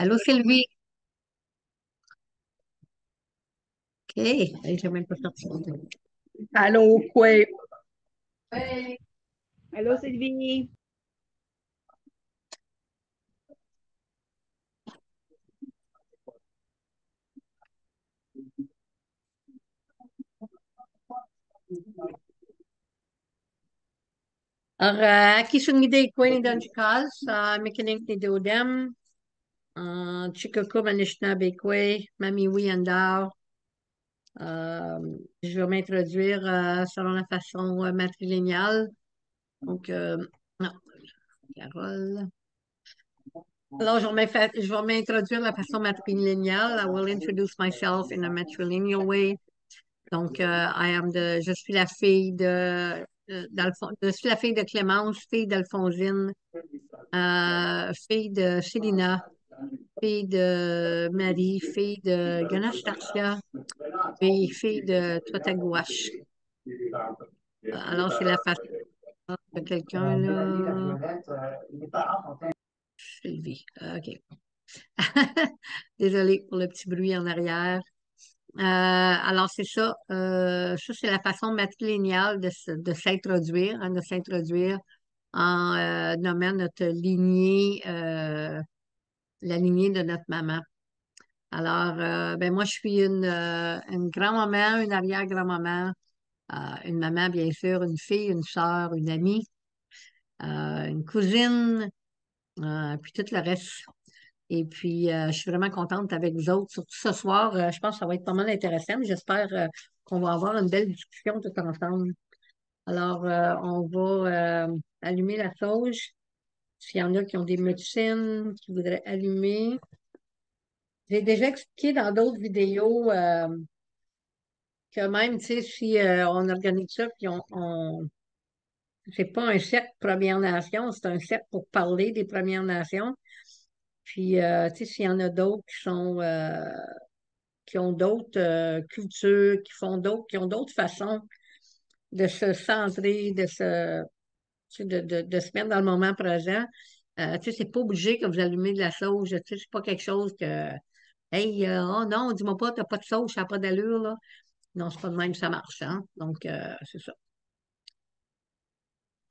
Allô, Sylvie? OK. Hey, j'ai même pas sorti. Allô, quoi? Allô, Sylvie? Kisuнгидей Queen Chikaz, Mekanik ni Deodem, Chikako Manishna Bekwe, Mami Wiyandar. Je vais m'introduire selon la façon matrilinéale. Donc, non, Carole. Alors, je vais m'introduire de la façon matrilinéale. I will introduce myself in a matrilineal way. Donc, je suis la fille je suis la fille de Clémence, fille d'Alphonsine, fille de Célina, fille de Marie, fille de Ganache Tarsia, et fille de Toitagouache. Alors, c'est la façon de quelqu'un, là. Sylvie. OK. Désolée pour le petit bruit en arrière. Alors, c'est ça. Ça, c'est la façon matrilinéale de s'introduire, hein, de s'introduire en nommant notre lignée, la lignée de notre maman. Alors, ben moi, je suis une grand-maman, une arrière-grand-maman, une maman, bien sûr, une fille, une sœur, une amie, une cousine, puis tout le reste. Et puis, je suis vraiment contente avec vous autres. Surtout ce soir, je pense que ça va être pas mal intéressant. J'espère qu'on va avoir une belle discussion tout ensemble. Alors, on va allumer la sauge. S'il y en a qui ont des médecines, qui voudraient allumer. J'ai déjà expliqué dans d'autres vidéos que même, tu sais, si on organise ça, puis c'est pas un cercle Premières Nations, c'est un cercle pour parler des Premières Nations. Puis, tu sais, s'il y en a d'autres qui ont d'autres cultures, qui ont d'autres façons de se centrer, tu sais, de se mettre dans le moment présent. Tu sais, c'est pas obligé que vous allumez de la sauge. Tu sais, c'est pas quelque chose que, hey, oh non, dis-moi pas, t'as pas de sauge, ça n'a pas d'allure, là. Non, c'est pas de même, ça marche, hein. Donc, c'est ça.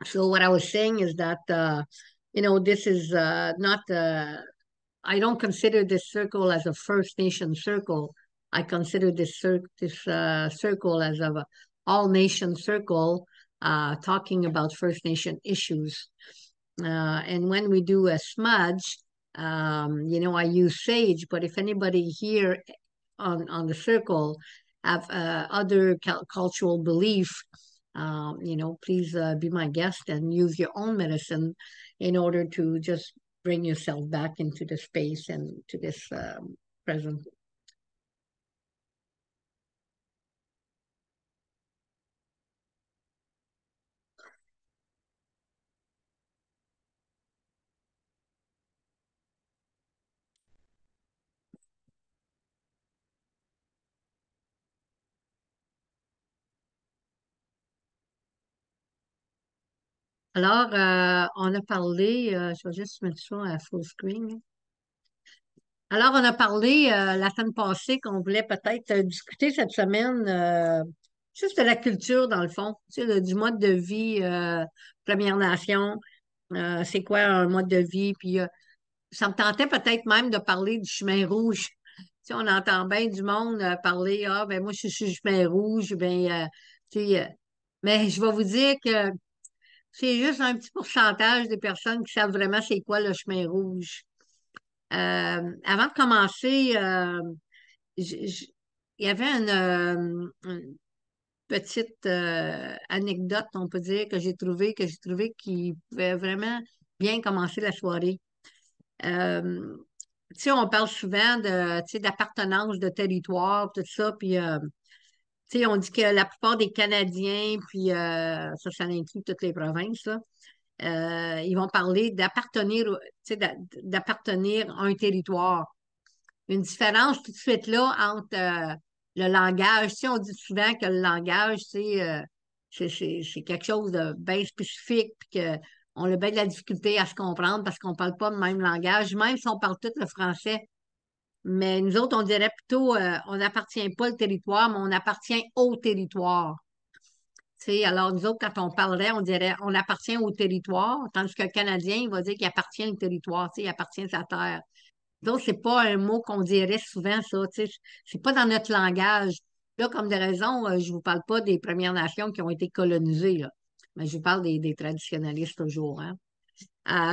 So what I was saying is that, this is not, I don't consider this circle as a First Nation circle. I consider this circle as a all nation circle, talking about First Nation issues. And when we do a smudge, I use sage, but if anybody here on the circle have other cultural belief, please be my guest and use your own medicine in order to just bring yourself back into the space and to this present. Alors, on a parlé, je vais juste mettre ça à full screen. Alors, on a parlé la semaine passée qu'on voulait peut-être discuter cette semaine juste de la culture, dans le fond, tu sais, du mode de vie Première Nation. C'est quoi un mode de vie? Puis, ça me tentait peut-être même de parler du chemin rouge. Tu sais, on entend bien du monde parler, ah, ben moi, je suis sur le chemin rouge, ben, tu sais, mais je vais vous dire que c'est juste un petit pourcentage des personnes qui savent vraiment c'est quoi le chemin rouge. Avant de commencer, j- j- il y avait une petite anecdote, on peut dire, que j'ai trouvé qui pouvait vraiment bien commencer la soirée. Euh, Tu sais, on parle souvent tu sais, d'appartenance de territoire, tout ça, puis tu sais, on dit que la plupart des Canadiens, puis ça inclut toutes les provinces, là, ils vont parler tu sais, d'appartenir à un territoire. Une différence tout de suite là entre le langage. Tu sais, on dit souvent que le langage, c'est quelque chose de bien spécifique, puis on a bien de la difficulté à se comprendre parce qu'on parle pas le même langage, même si on parle tout le français. Mais nous autres, on dirait plutôt, on n'appartient pas au territoire, mais on appartient au territoire. Tu sais, alors, nous autres, quand on parlerait, on dirait on appartient au territoire, tandis qu'un Canadien, il va dire qu'il appartient au territoire, tu sais, il appartient à sa terre. Donc, c'est pas un mot qu'on dirait souvent, ça, tu sais, c'est pas dans notre langage. Là, comme de raison, je vous parle pas des Premières Nations qui ont été colonisées, là, mais je vous parle des traditionnalistes toujours, hein.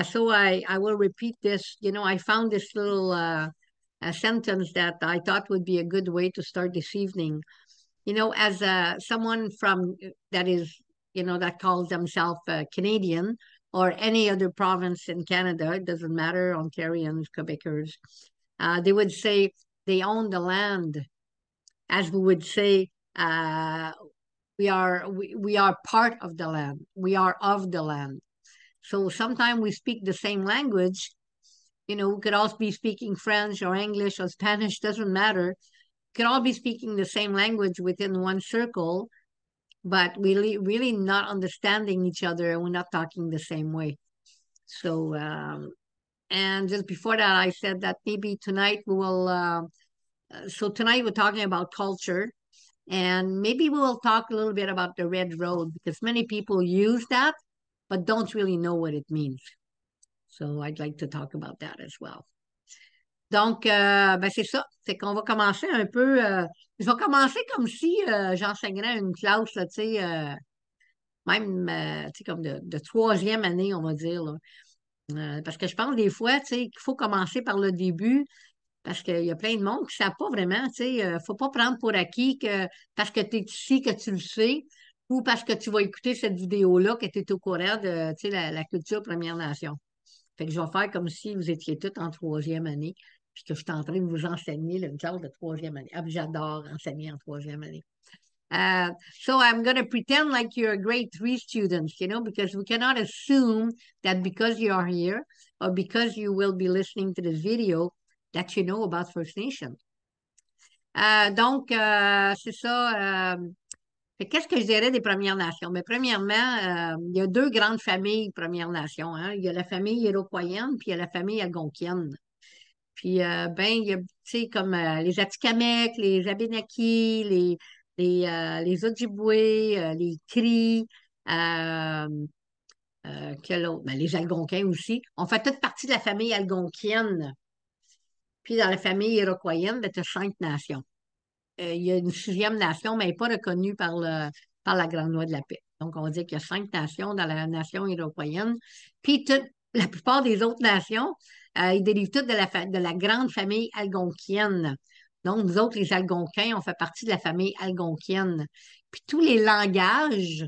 So I will repeat this. You know, I found this little a sentence that I thought would be a good way to start this evening. You know, as someone from that is, you know, that calls themselves Canadian or any other province in Canada, it doesn't matter, Ontarians, Quebecers, they would say they own the land, as we would say, we are part of the land, we are of the land. So sometimes we speak the same language. You know, we could all be speaking French or English or Spanish, doesn't matter. We could all be speaking the same language within one circle, but really not understanding each other and we're not talking the same way. So, and just before that, I said that maybe tonight we will, so tonight we're talking about culture and maybe we will talk a little bit about the Red Road because many people use that, but don't really know what it means. So I'd like to talk about that as well. Donc, ben c'est ça. C'est qu'on va commencer un peu. Je vais commencer comme si j'enseignerais une classe, là, tu sais, même tu sais, comme de troisième année, on va dire. Là. Parce que je pense des fois, tu sais, qu'il faut commencer par le début, parce qu'il y a plein de monde qui ne savent pas vraiment. Tu sais, il ne faut pas prendre pour acquis que parce que tu es ici que tu le sais, ou parce que tu vas écouter cette vidéo-là que tu es au courant de tu sais, la culture Première Nation. Fait que je vais faire comme si vous étiez tous en troisième année, puis que je suis en train de vous enseigner une classe de troisième année. Ah, puis j'adore enseigner en troisième année. So I'm going to pretend like you're a grade three students, you know, because we cannot assume that because you are here or because you will be listening to this video that you know about First Nation. Donc, c'est ça. Qu'est-ce que je dirais des Premières Nations? Mais premièrement, il y a deux grandes familles Premières Nations. Hein. Il y a la famille iroquoienne, puis il y a la famille algonquienne. Puis, ben, il y a, tu sais, comme les Atikamekw, les Abénaquis, les Ojibwe, les Cris, quel autre? Ben, les Algonquins aussi. On fait toute partie de la famille algonquienne. Puis, dans la famille iroquoienne, ben, tu as 5 nations. Il y a une sixième nation, mais elle n'est pas reconnue par la Grande Loi de la Paix. Donc, on va dire qu'il y a 5 nations dans la nation iroquoienne. Puis, la plupart des autres nations, ils dérivent toutes de la grande famille algonquienne. Donc, nous autres, les Algonquins, on fait partie de la famille algonquienne. Puis, tous les langages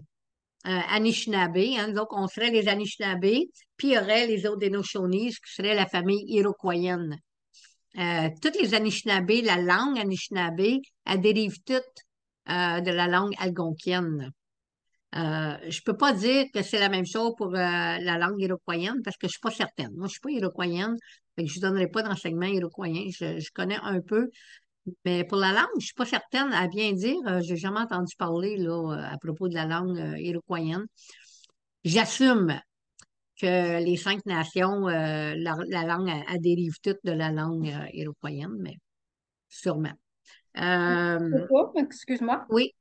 Anishinaabe, hein, donc on serait les Anishinaabe, puis il y aurait les Haudenosaunee, qui seraient la famille iroquoienne. Toutes les Anishinaabe, la langue Anishinaabe, elle dérive toute de la langue algonquienne. Je peux pas dire que c'est la même chose pour la langue iroquoienne parce que je suis pas certaine. Moi, je suis pas iroquoienne, fait que je donnerai pas d'enseignement iroquoien. Je connais un peu, mais pour la langue, je suis pas certaine à bien dire. J'ai jamais entendu parler là, à propos de la langue iroquoienne. J'assume que les 5 nations, la langue, elle dérive toute de la langue iroquoienne, mais sûrement. Excuse-moi. Oui,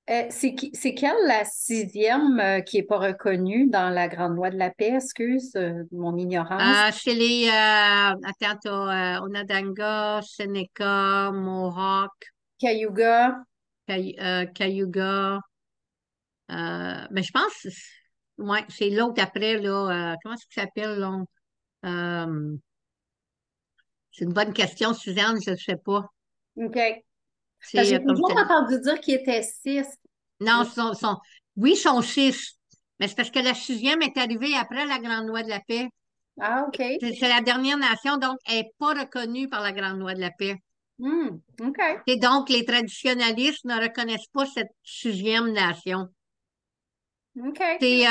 C'est quelle la sixième qui n'est pas reconnue dans la Grande Loi de la Paix? Excuse mon ignorance. c'est les attends, t'as, Onondaga, Seneca, Mohawk, Cayuga. Cayuga. Mais je pense, ouais, c'est l'autre après, là. Comment est-ce qu'il s'appelle, là? Euh, c'est une bonne question, Suzanne, je ne sais pas. OK. Parce C'est, que j'ai comme je toujours te dis. entendu dire qu'il était six. Non, oui, ils sont 6. Mais c'est parce que la sixième est arrivée après la Grande Loi de la Paix. Ah, OK. C'est la dernière nation, donc elle n'est pas reconnue par la Grande Loi de la Paix. OK. Et donc, les traditionalistes ne reconnaissent pas cette sixième nation. OK. C'est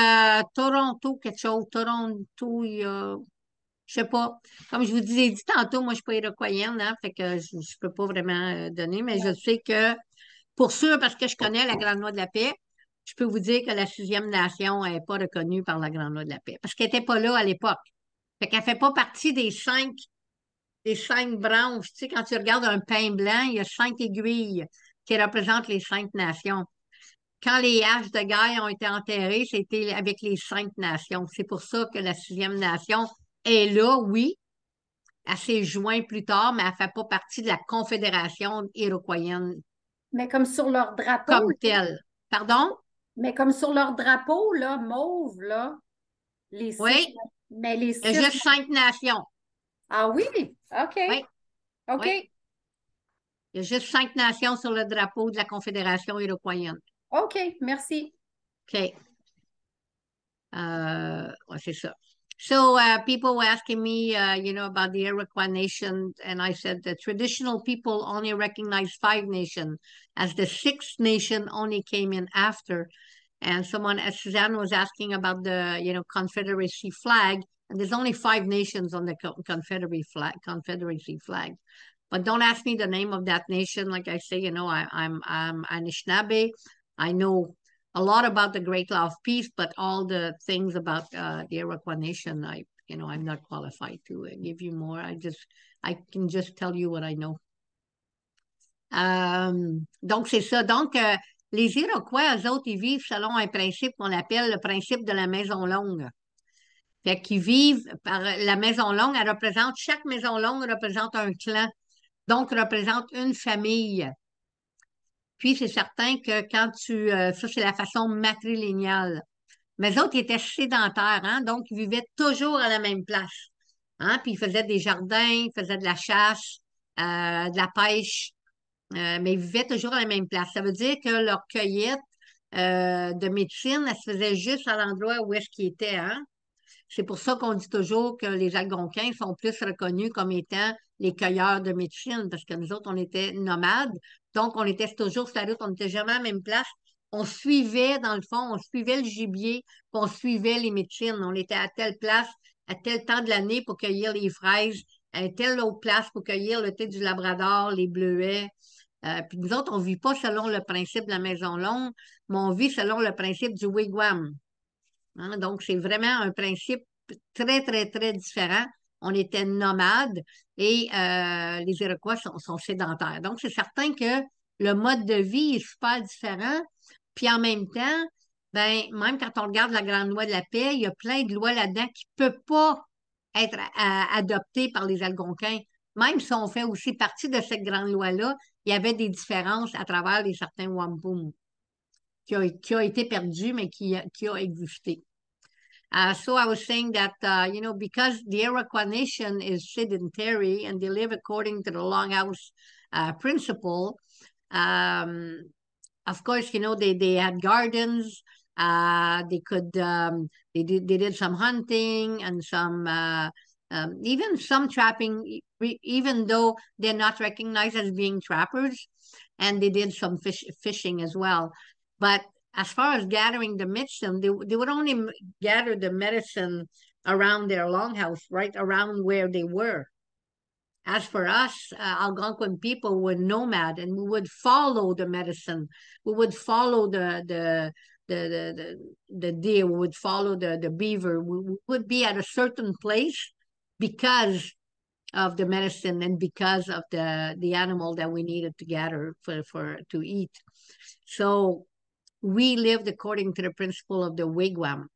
Toronto, quelque chose. Toronto, je sais pas. Comme je vous disais dit tantôt, moi, je suis pas iroquoienne, hein, fait que je ne peux pas vraiment donner, mais je sais que, pour sûr, parce que je connais la Grande Loi de la Paix, je peux vous dire que la sixième nation n'est pas reconnue par la Grande Loi de la paix parce qu'elle n'était pas là à l'époque. Fait qu'elle ne fait pas partie des cinq branches. Tu sais, quand tu regardes un pain blanc, il y a 5 aiguilles qui représentent les 5 nations. Quand les haches de guerre ont été enterrées, c'était avec les 5 nations. C'est pour ça que la sixième nation est là, oui. Elle s'est jointe plus tard, mais elle ne fait pas partie de la Confédération iroquoienne Mais comme sur leur drapeau, comme telle. Pardon? mais comme sur leur drapeau, là, mauve, là, les six, Oui, mais les il y a six. juste 5 nations. Ah oui, OK, Oui, OK, oui. Il y a juste 5 nations sur le drapeau de la Confédération iroquoienne. OK, merci. OK. Ouais, c'est ça. So people were asking me, about the Iroquois nation, and I said the traditional people only recognize 5 nations, as the sixth nation only came in after. And Suzanne was asking about the, Confederacy flag, and there's only 5 nations on the Confederacy flag. But don't ask me the name of that nation. Like I say, I'm Anishinaabe. I know a lot about the Great Law of Peace, but all the things about the Iroquois Nation, I'm not qualified to give you more. I can just tell you what I know. Donc, c'est ça. Donc, les Iroquois, eux autres, ils vivent selon un principe qu'on appelle le principe de la maison longue. Fait qu'ils vivent par la maison longue, chaque maison longue représente un clan, donc représente une famille. Puis, c'est certain que ça, c'est la façon matrilinéale. Mais eux autres, ils étaient sédentaires, hein? Donc, ils vivaient toujours à la même place. Hein? Puis, ils faisaient des jardins, ils faisaient de la chasse, de la pêche, mais ils vivaient toujours à la même place. Ça veut dire que leur cueillette de médecine, elle se faisait juste à l'endroit où est-ce qu'ils étaient, hein? C'est pour ça qu'on dit toujours que les Algonquins sont plus reconnus comme étant les cueilleurs de médecine, parce que nous autres, on était nomades, donc on était toujours sur la route, on n'était jamais à la même place. On suivait, dans le fond, on suivait le gibier, puis on suivait les médecines. On était à telle place, à tel temps de l'année pour cueillir les fraises, à telle autre place pour cueillir le thé du Labrador, les bleuets. Puis nous autres, on ne vit pas selon le principe de la maison longue, mais on vit selon le principe du wigwam. Hein. Donc, c'est vraiment un principe très, très, très différent. On était nomades et les Iroquois sont sédentaires. Donc, c'est certain que le mode de vie est super différent. Puis en même temps, ben, même quand on regarde la Grande Loi de la paix, il y a plein de lois là-dedans qui ne peuvent pas être adoptées par les Algonquins. Même si on fait aussi partie de cette grande loi-là, il y avait des différences à travers les certains wampum qui a été perdu, mais qui a existé. So I was saying that, because the Iroquois nation is sedentary and they live according to the Longhouse principle, um, of course, they had gardens. They did some hunting and even some trapping, even though they're not recognized as being trappers, and they did some fishing as well. But as far as gathering the medicine, they would only gather the medicine around their longhouse, right around where they were. As for us, Algonquin people were nomad, and we would follow the medicine. We would follow the deer. We would follow the beaver. We would be at a certain place because of the medicine and because of the animal that we needed to gather to eat. So we lived according to the principle of the wigwam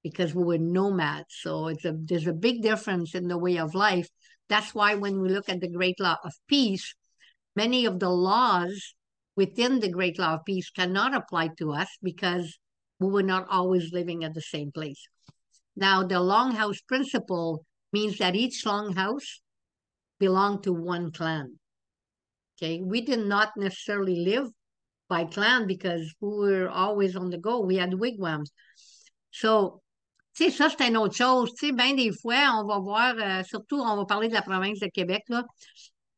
because we were nomads. So there's a big difference in the way of life. That's why when we look at the Great Law of Peace, many of the laws within the Great Law of Peace cannot apply to us because we were not always living at the same place. Now, the longhouse principle means that each longhouse belonged to one clan. Okay, we did not necessarily live by clan because we were always on the go. We had wigwams. So, tu sais, ça, c'est une autre chose. Tu sais, bien des fois, on va voir, surtout, on va parler de la province de Québec, là.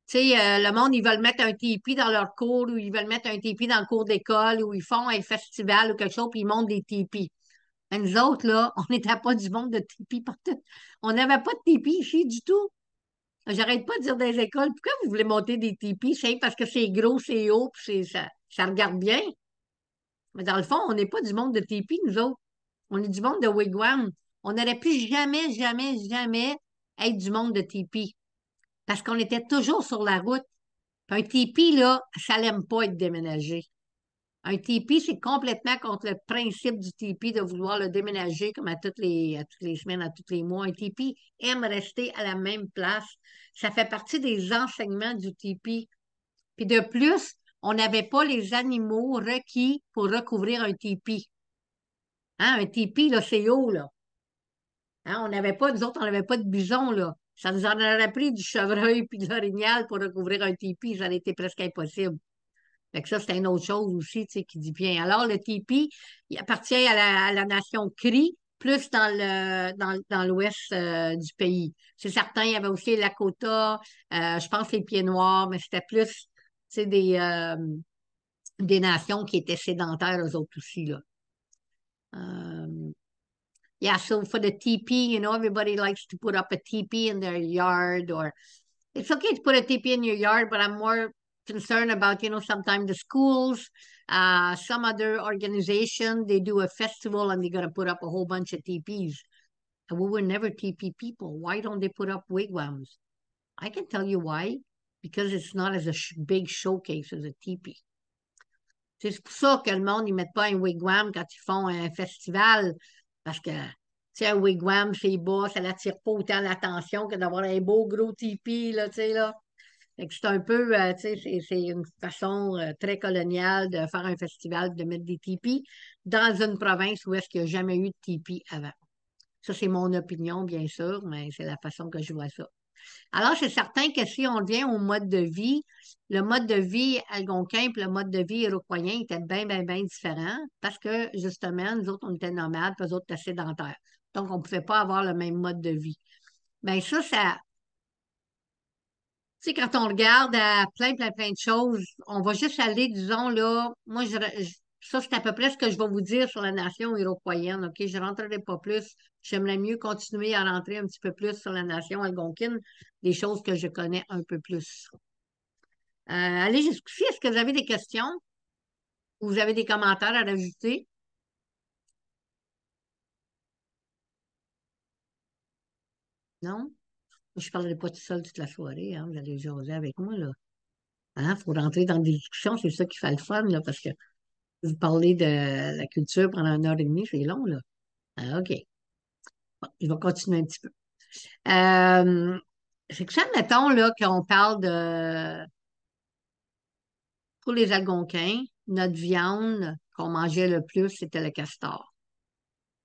Tu sais, le monde, ils veulent mettre un tipi dans leur cour ou ils veulent mettre un tipi dans le cours d'école ou ils font un festival ou quelque chose puis ils montent des tipis. Mais nous autres, là, on n'était pas du monde de tipis partout. On n'avait pas de tipis ici du tout. J'arrête pas de dire des écoles, pourquoi vous voulez monter des tipis? C'est parce que c'est gros, c'est haut, puis ça regarde bien. Mais dans le fond, on n'est pas du monde de tipi, nous autres. On est du monde de wigwam. On n'aurait pu jamais, jamais, jamais être du monde de tipi. Parce qu'on était toujours sur la route. Puis un tipi, là, ça n'aime pas être déménagé. Un tipi, c'est complètement contre le principe du tipi de vouloir le déménager comme à toutes les semaines, à tous les mois. Un tipi aime rester à la même place. Ça fait partie des enseignements du tipi. Puis de plus, on n'avait pas les animaux requis pour recouvrir un tipi. Hein, un tipi, là, c'est haut, là. Hein, on n'avait pas, nous autres, on n'avait pas de bison, là. Ça nous en aurait pris du chevreuil puis de l'orignal pour recouvrir un tipi. Ça aurait été presque impossible. Fait que ça, c'est une autre chose aussi, tu sais, qui dit bien. Alors, le tipi, il appartient à la nation Cri, plus dans l'ouest du pays. C'est certain, il y avait aussi les Lakota, je pense les Pieds-Noirs, mais c'était plus, tu sais, des nations qui étaient sédentaires, eux autres aussi, là. Euh, yeah, so for the teepee, everybody likes to put up a teepee in their yard, or it's okay to put a teepee in your yard, but I'm more concerned about, sometimes the schools, some other organization, they do a festival and they're going to put up a whole bunch of teepees. And we were never teepee people. Why don't they put up wigwams? I can tell you why. Because it's not as a big showcase as a teepee. C'est pour ça que le monde, ils mettent pas un wigwam quand ils font un festival. Parce que, tu sais, un wigwam, c'est bas, ça n'attire pas autant l'attention que d'avoir un beau gros tipi, là, tu sais, là. Fait que c'est un peu, tu sais, c'est une façon très coloniale de faire un festival, de mettre des tipis dans une province où est-ce qu'il n'y a jamais eu de tipi avant. Ça, c'est mon opinion, bien sûr, mais c'est la façon que je vois ça. Alors, c'est certain que si on revient au mode de vie, le mode de vie algonquin et le mode de vie iroquoien était bien, bien, bien différent parce que, justement, nous autres, on était nomades, puis eux autres étaient sédentaires. Donc, on ne pouvait pas avoir le même mode de vie. Bien, ça, tu sais, quand on regarde à plein, plein, plein de choses, on va juste aller, disons, là, moi, ça, c'est à peu près ce que je vais vous dire sur la nation iroquoienne, OK? Je ne rentrerai pas plus. J'aimerais mieux continuer à rentrer un petit peu plus sur la nation algonquine, des choses que je connais un peu plus. Allez jusqu'ici, est-ce que vous avez des questions ou vous avez des commentaires à rajouter? Non? Je ne parlerai pas tout seul toute la soirée, hein? Vous allez jaser avec moi, là. Hein? Faut rentrer dans des discussions, c'est ça qui fait le fun, là, parce que vous parlez de la culture pendant 1 heure et demie, c'est long, là. Ah, OK. Bon, je vais continuer un petit peu. C'est que ça, mettons, là, qu'on parle de, pour les Algonquins, notre viande qu'on mangeait le plus, c'était le castor.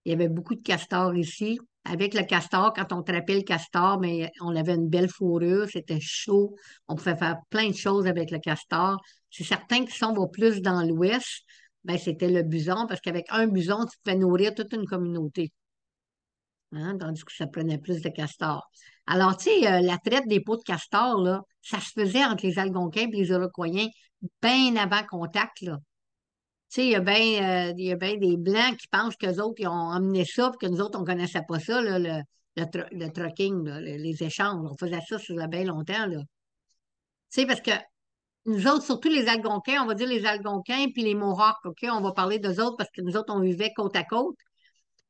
Il y avait beaucoup de castors ici. Avec le castor, quand on trappait le castor, mais on avait une belle fourrure, c'était chaud. On pouvait faire plein de choses avec le castor. C'est certain que si on va plus dans l'ouest, ben, c'était le bison, parce qu'avec un bison, tu pouvais nourrir toute une communauté. Hein, tandis que ça prenait plus de castors. Alors, tu sais, la traite des peaux de castor, là, ça se faisait entre les Algonquins et les Iroquois bien avant contact, là. Tu sais, il y a bien des Blancs qui pensent qu'eux autres, ils ont emmené ça, puis que nous autres, on ne connaissait pas ça, là, le trucking, là, les échanges. On faisait ça sur bien longtemps, là. Tu sais, parce que nous autres, surtout les Algonquins, on va dire les Algonquins puis les Mohawks, OK? On va parler d'eux autres parce que nous autres, on vivait côte à côte.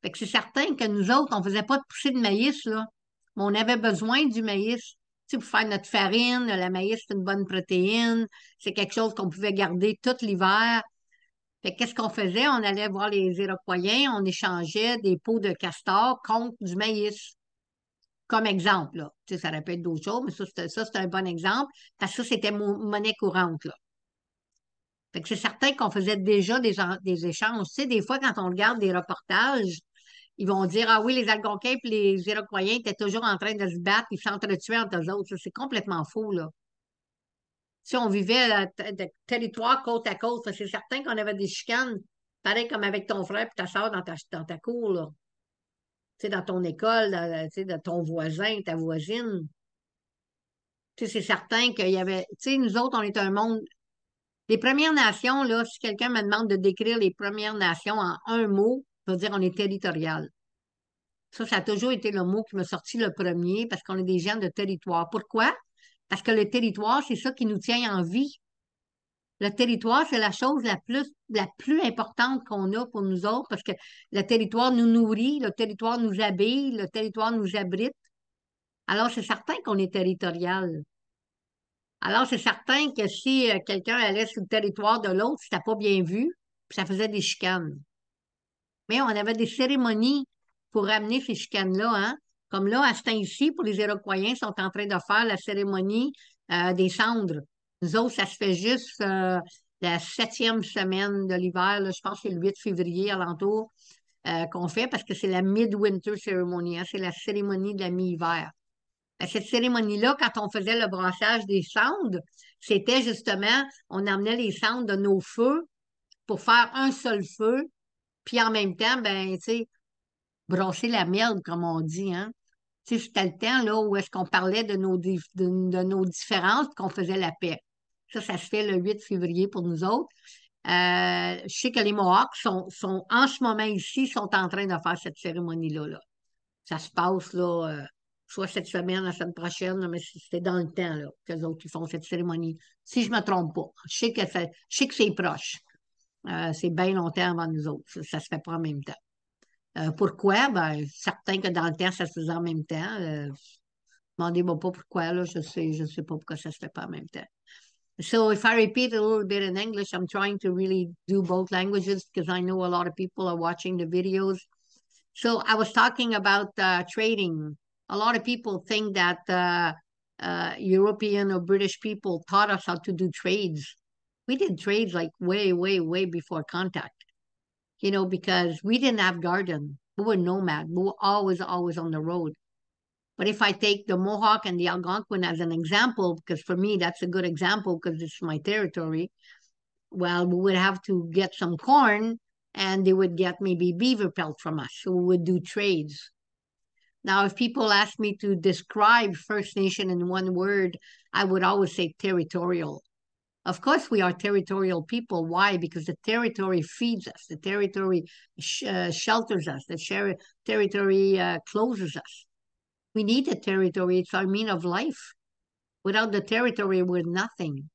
Fait que c'est certain que nous autres, on ne faisait pas de poussée de maïs, là. Mais on avait besoin du maïs. Tu sais, pour faire notre farine, le maïs, c'est une bonne protéine. C'est quelque chose qu'on pouvait garder tout l'hiver. Fait que qu'est-ce qu'on faisait? On allait voir les Iroquois, on échangeait des peaux de castor contre du maïs. Comme exemple, là. Tu sais, ça aurait pu être d'autres choses, mais ça, c'est un bon exemple, parce que ça, c'était monnaie courante, là. Fait que c'est certain qu'on faisait déjà des échanges. Tu sais, des fois, quand on regarde des reportages, ils vont dire, ah oui, les Algonquins et les Iroquois étaient toujours en train de se battre, ils s'entretuaient entre eux autres. Ça, c'est complètement faux, là. Si on vivait de territoire côte à côte, c'est certain qu'on avait des chicanes, pareil comme avec ton frère et ta soeur dans ta cour, là. Tu sais, dans ton école, tu sais, de ton voisin, ta voisine. Tu sais, c'est certain qu'il y avait. Tu sais, nous autres, on est un monde. Les Premières Nations, là, si quelqu'un me demande de décrire les Premières Nations en un mot, je vais dire on est territorial. Ça a toujours été le mot qui m'a sorti le premier parce qu'on est des gens de territoire. Pourquoi? Parce que le territoire, c'est ça qui nous tient en vie. Le territoire, c'est la chose la plus importante qu'on a pour nous autres parce que le territoire nous nourrit, le territoire nous habille, le territoire nous abrite. Alors, c'est certain qu'on est territorial. Alors, c'est certain que si quelqu'un allait sur le territoire de l'autre, c'était pas bien vu, puis ça faisait des chicanes. Mais on avait des cérémonies pour ramener ces chicanes-là, hein. Comme là, à ce temps-ci, pour les Iroquois, ils sont en train de faire la cérémonie des cendres. Nous autres, ça se fait juste la 7e semaine de l'hiver, là, je pense que c'est le 8 février alentour, qu'on fait parce que c'est la Midwinter Ceremony, hein, c'est la cérémonie de la mi-hiver. Cette cérémonie-là, quand on faisait le brassage des cendres, c'était justement, on emmenait les cendres de nos feux pour faire un seul feu, puis en même temps, ben, tu sais, brasser la merde, comme on dit, hein. Tu sais, c'était le temps, là, où est-ce qu'on parlait de nos différences, qu'on faisait la paix. Ça se fait le 8 février pour nous autres. Je sais que les Mohawks en ce moment ici, sont en train de faire cette cérémonie-là, là. Ça se passe, là, soit cette semaine, la semaine prochaine, là, mais c'est dans le temps, là, qu'eux autres, ils font cette cérémonie. Si je ne me trompe pas. Je sais que c'est proche. C'est bien longtemps avant nous autres. Ça ne se fait pas en même temps. Pourquoi? Ben, certain que dans le temps, ça se faisait en même temps. Demandez-moi pas pourquoi, là. Je sais pas pourquoi ça se fait pas en même temps. So if I repeat a little bit in English, I'm trying to really do both languages because I know a lot of people are watching the videos. So I was talking about trading. A lot of people think that European or British people taught us how to do trades. We did trades like way, way, way before contact, because we didn't have garden. We were nomad. We were always, always on the road. But if I take the Mohawk and the Algonquin as an example, because for me that's a good example because it's my territory, well, we would have to get some corn and they would get maybe beaver pelt from us. So we would do trades. Now, if people ask me to describe First Nation in one word, I would always say territorial. Of course, we are territorial people. Why? Because the territory feeds us, the territory shelters us, the territory closes us. We need the territory. It's our mean of life. Without the territory, we're nothing.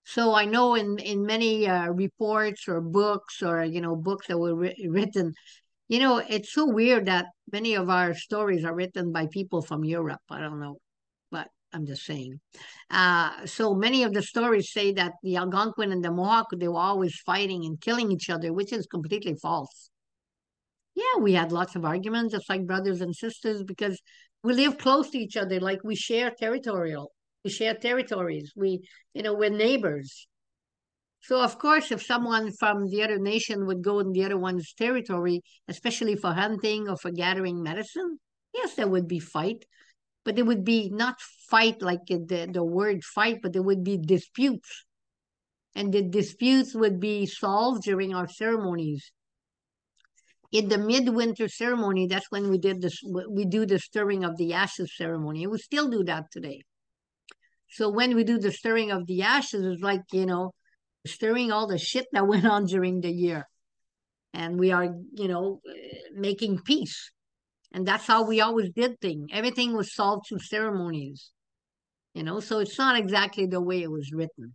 So I know in many reports or books or, books that were written, it's so weird that many of our stories are written by people from Europe. I don't know, but I'm just saying. So many of the stories say that the Algonquin and the Mohawk, they were always fighting and killing each other, which is completely false. Yeah, we had lots of arguments, just like brothers and sisters, because we live close to each other, like we share territorial. We share territories. We're neighbors. So, of course, if someone from the other nation would go in the other one's territory, especially for hunting or for gathering medicine, yes, there would be fight. But there would be not fight like the word fight, but there would be disputes. And the disputes would be solved during our ceremonies. In the midwinter ceremony, that's when we do the stirring of the ashes ceremony. And we still do that today. So when we do the stirring of the ashes, it's like, stirring all the shit that went on during the year. And we are, making peace. And that's how we always did things. Everything was solved through ceremonies. So it's not exactly the way it was written.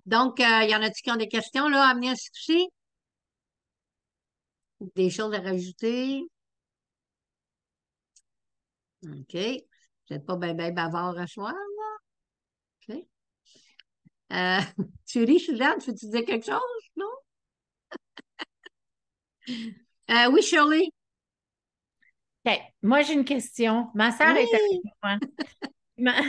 Donc, y en a-t-il qui ont des questions là, à venir ici? Des choses à rajouter? OK. Vous n'êtes pas bien bavard à soir, là? OK. Tu ris, Suzanne? Tu veux-tu dire quelque chose? Non? Oui, Shirley? OK. Moi, j'ai une question. Ma sœur est avec Oui! moi. Ma,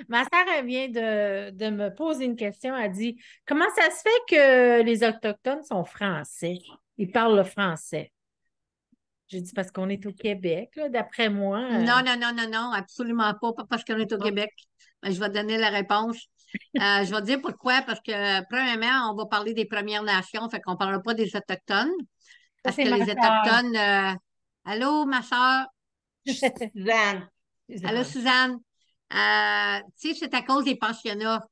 ma sœur, elle vient de me poser une question. Elle dit, comment ça se fait que les Autochtones sont français? Ils parlent le français. J'ai dit, parce qu'on est au Québec, là, d'après moi. Non, non, non, non, non, absolument pas. Pas parce qu'on est au Québec. Mais je vais te donner la réponse. Je vais te dire pourquoi. Parce que, premièrement, on va parler des Premières Nations. Fait qu'on ne parlera pas des Autochtones. Ça, Parce c'est que ma les sœur. Autochtones. Allô, ma soeur? Suzanne. Allô, Suzanne? Tu sais, c'est à cause des pensionnats.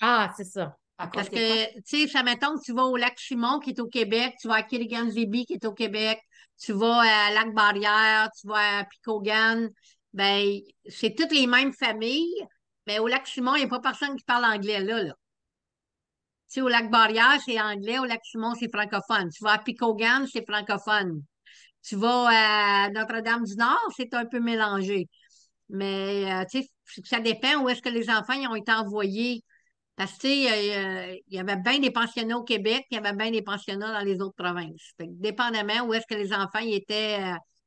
Ah, c'est ça. À cause Parce de quoi? que, tu sais, ça mettons que tu vas au lac Simon qui est au Québec, tu vas à Kirigan-Zibi qui est au Québec, tu vas à Lac-Barrière, tu vas à Picogan, ben, c'est toutes les mêmes familles, mais au lac Simon, il n'y a pas personne qui parle anglais là, là. sais, au Lac-Barrière, c'est anglais, au Lac-Simon, c'est francophone. Tu vas à Picogan, c'est francophone. Tu vas à Notre-Dame-du-Nord, c'est un peu mélangé. Mais, tu sais, ça dépend où est-ce que les enfants ils ont été envoyés. Parce que, tu sais, il y avait bien des pensionnats au Québec, puis il y avait bien des pensionnats dans les autres provinces. Fait que, dépendamment où est-ce que les enfants ils étaient,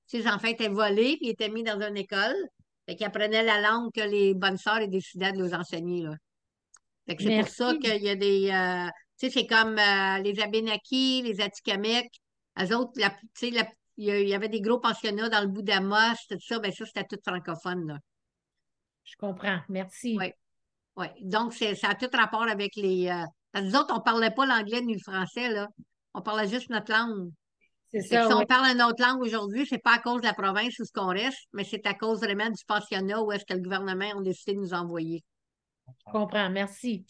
tu sais, les enfants étaient volés, puis ils étaient mis dans une école. Fait qu'ils apprenaient la langue que les bonnes sœurs ils décidaient de les enseigner, là. Fait que c'est pour ça Merci. qu'il y a des, tu sais, c'est comme les Abénakis, les Atikamekw. Eux autres, tu sais, il y avait des gros pensionnats dans le bout d'Amos, tout ça, ben ça, c'était tout francophone, là. Je comprends. Merci. Oui, oui. Donc, ça a tout rapport avec les. Parce que nous autres, on ne parlait pas l'anglais ni le français, là. On parlait juste notre langue. C'est Fait que ça, si oui. on parle une autre langue aujourd'hui, c'est pas à cause de la province où ce qu'on reste, mais c'est à cause vraiment du pensionnat où est-ce que le gouvernement a décidé de nous envoyer. Je comprends. Merci.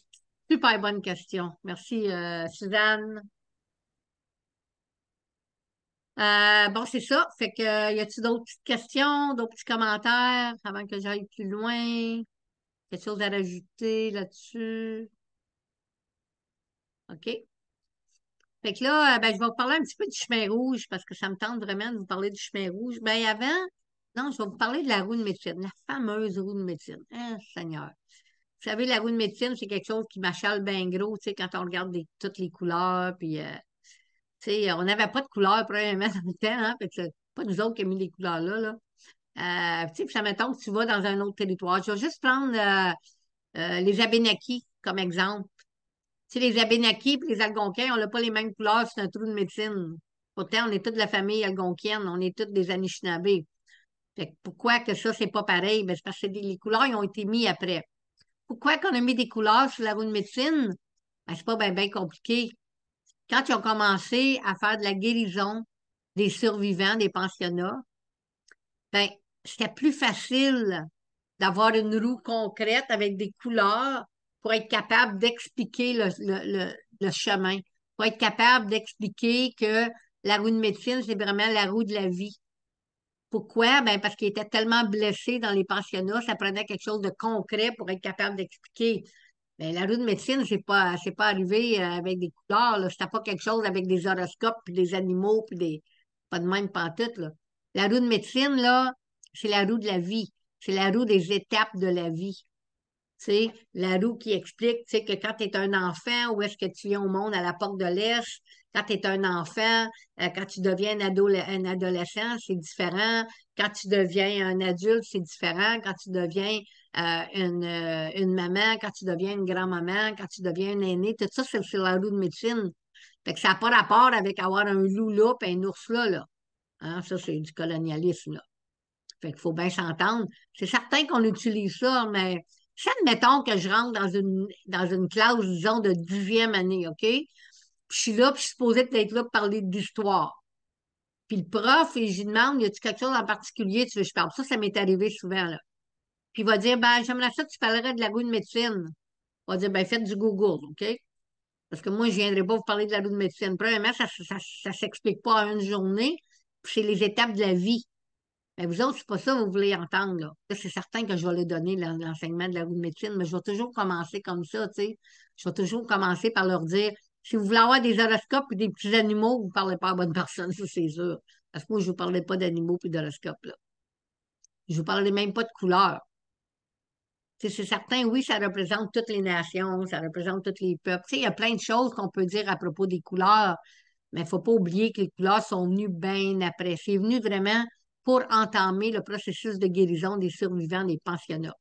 Super bonne question. Merci, Suzanne. Bon, c'est ça. Fait que, y a-t-il d'autres petites questions, d'autres petits commentaires avant que j'aille plus loin? Quelque chose à rajouter là-dessus? OK. Fait que là, ben, je vais vous parler un petit peu du chemin rouge parce que ça me tente vraiment de vous parler du chemin rouge. Ben, avant, non, je vais vous parler de la roue de médecine, la fameuse roue de médecine. Ah, Seigneur. Vous savez, la roue de médecine, c'est quelque chose qui m'achale bien gros, tu sais, quand on regarde toutes les couleurs, puis, tu sais, on n'avait pas de couleurs, premièrement, dans le temps, hein, fait que c'est pas nous autres qui avons mis les couleurs là, là. Tu sais, puis ça mettons que tu vas dans un autre territoire. Je vais juste prendre les Abénakis comme exemple. Tu sais, les Abénakis et les Algonquins, on n'a pas les mêmes couleurs, c'est un trou de médecine. Pourtant, on est toute la famille algonquienne, on est tous des Anishinabés. Fait que pourquoi que ça, c'est pas pareil? Ben, c'est parce que les couleurs, ils ont été mis après. Pourquoi qu'on a mis des couleurs sur la roue de médecine? Ben, c'est pas bien compliqué. Quand ils ont commencé à faire de la guérison des survivants des pensionnats, ben, c'était plus facile d'avoir une roue concrète avec des couleurs pour être capable d'expliquer le chemin, pour être capable d'expliquer que la roue de médecine, c'est vraiment la roue de la vie. Pourquoi? Ben, parce qu'il était tellement blessé dans les pensionnats, ça prenait quelque chose de concret pour être capable d'expliquer. Ben, la roue de médecine, c'est pas arrivé avec des couleurs, là. C'était pas quelque chose avec des horoscopes, puis des animaux, puis des. Pas de même pantoute, là. La roue de médecine, là, c'est la roue de la vie. C'est la roue des étapes de la vie. Tu sais, la roue qui explique, tu sais, que quand tu es un enfant, où est-ce que tu viens au monde à la porte de l'Est? Quand tu es un enfant, quand tu deviens un adolescent, c'est différent. Quand tu deviens un adulte, c'est différent. Quand tu deviens une maman, quand tu deviens une grand-maman, quand tu deviens une aînée, tout ça, c'est la roue de médecine. Fait que ça n'a pas rapport avec avoir un loup là et un ours là, là. Hein, ça, c'est du colonialisme, là. Fait qu'il faut bien s'entendre. C'est certain qu'on utilise ça, mais si admettons que je rentre dans une classe, disons, de 10e année, OK? Puis je suis là, puis je suis supposée être là pour parler d'histoire. Puis le prof, il, je lui demande, y a-tu quelque chose en particulier tu veux que je parle? Ça m'est arrivé souvent, là. Puis il va dire, ben, j'aimerais ça que tu parlerais de la roue de médecine. On va dire, ben, faites du Google, OK? Parce que moi, je ne viendrai pas vous parler de la roue de médecine. Premièrement, ça s'explique pas en une journée, puis c'est les étapes de la vie. Mais vous autres, c'est pas ça que vous voulez entendre, là. Là, c'est certain que je vais leur donner l'enseignement de la roue de médecine, mais je vais toujours commencer comme ça, tu sais. Je vais toujours commencer par leur dire, si vous voulez avoir des horoscopes et des petits animaux, vous ne parlez pas à la bonne personne, ça, c'est sûr. Parce que moi, je ne vous parlais pas d'animaux et d'horoscopes, là. Je ne vous parlais même pas de couleurs. Tu sais, c'est certain, oui, ça représente toutes les nations, ça représente tous les peuples. Tu sais, il y a plein de choses qu'on peut dire à propos des couleurs, mais il ne faut pas oublier que les couleurs sont venues bien après. C'est venu vraiment pour entamer le processus de guérison des survivants des pensionnats.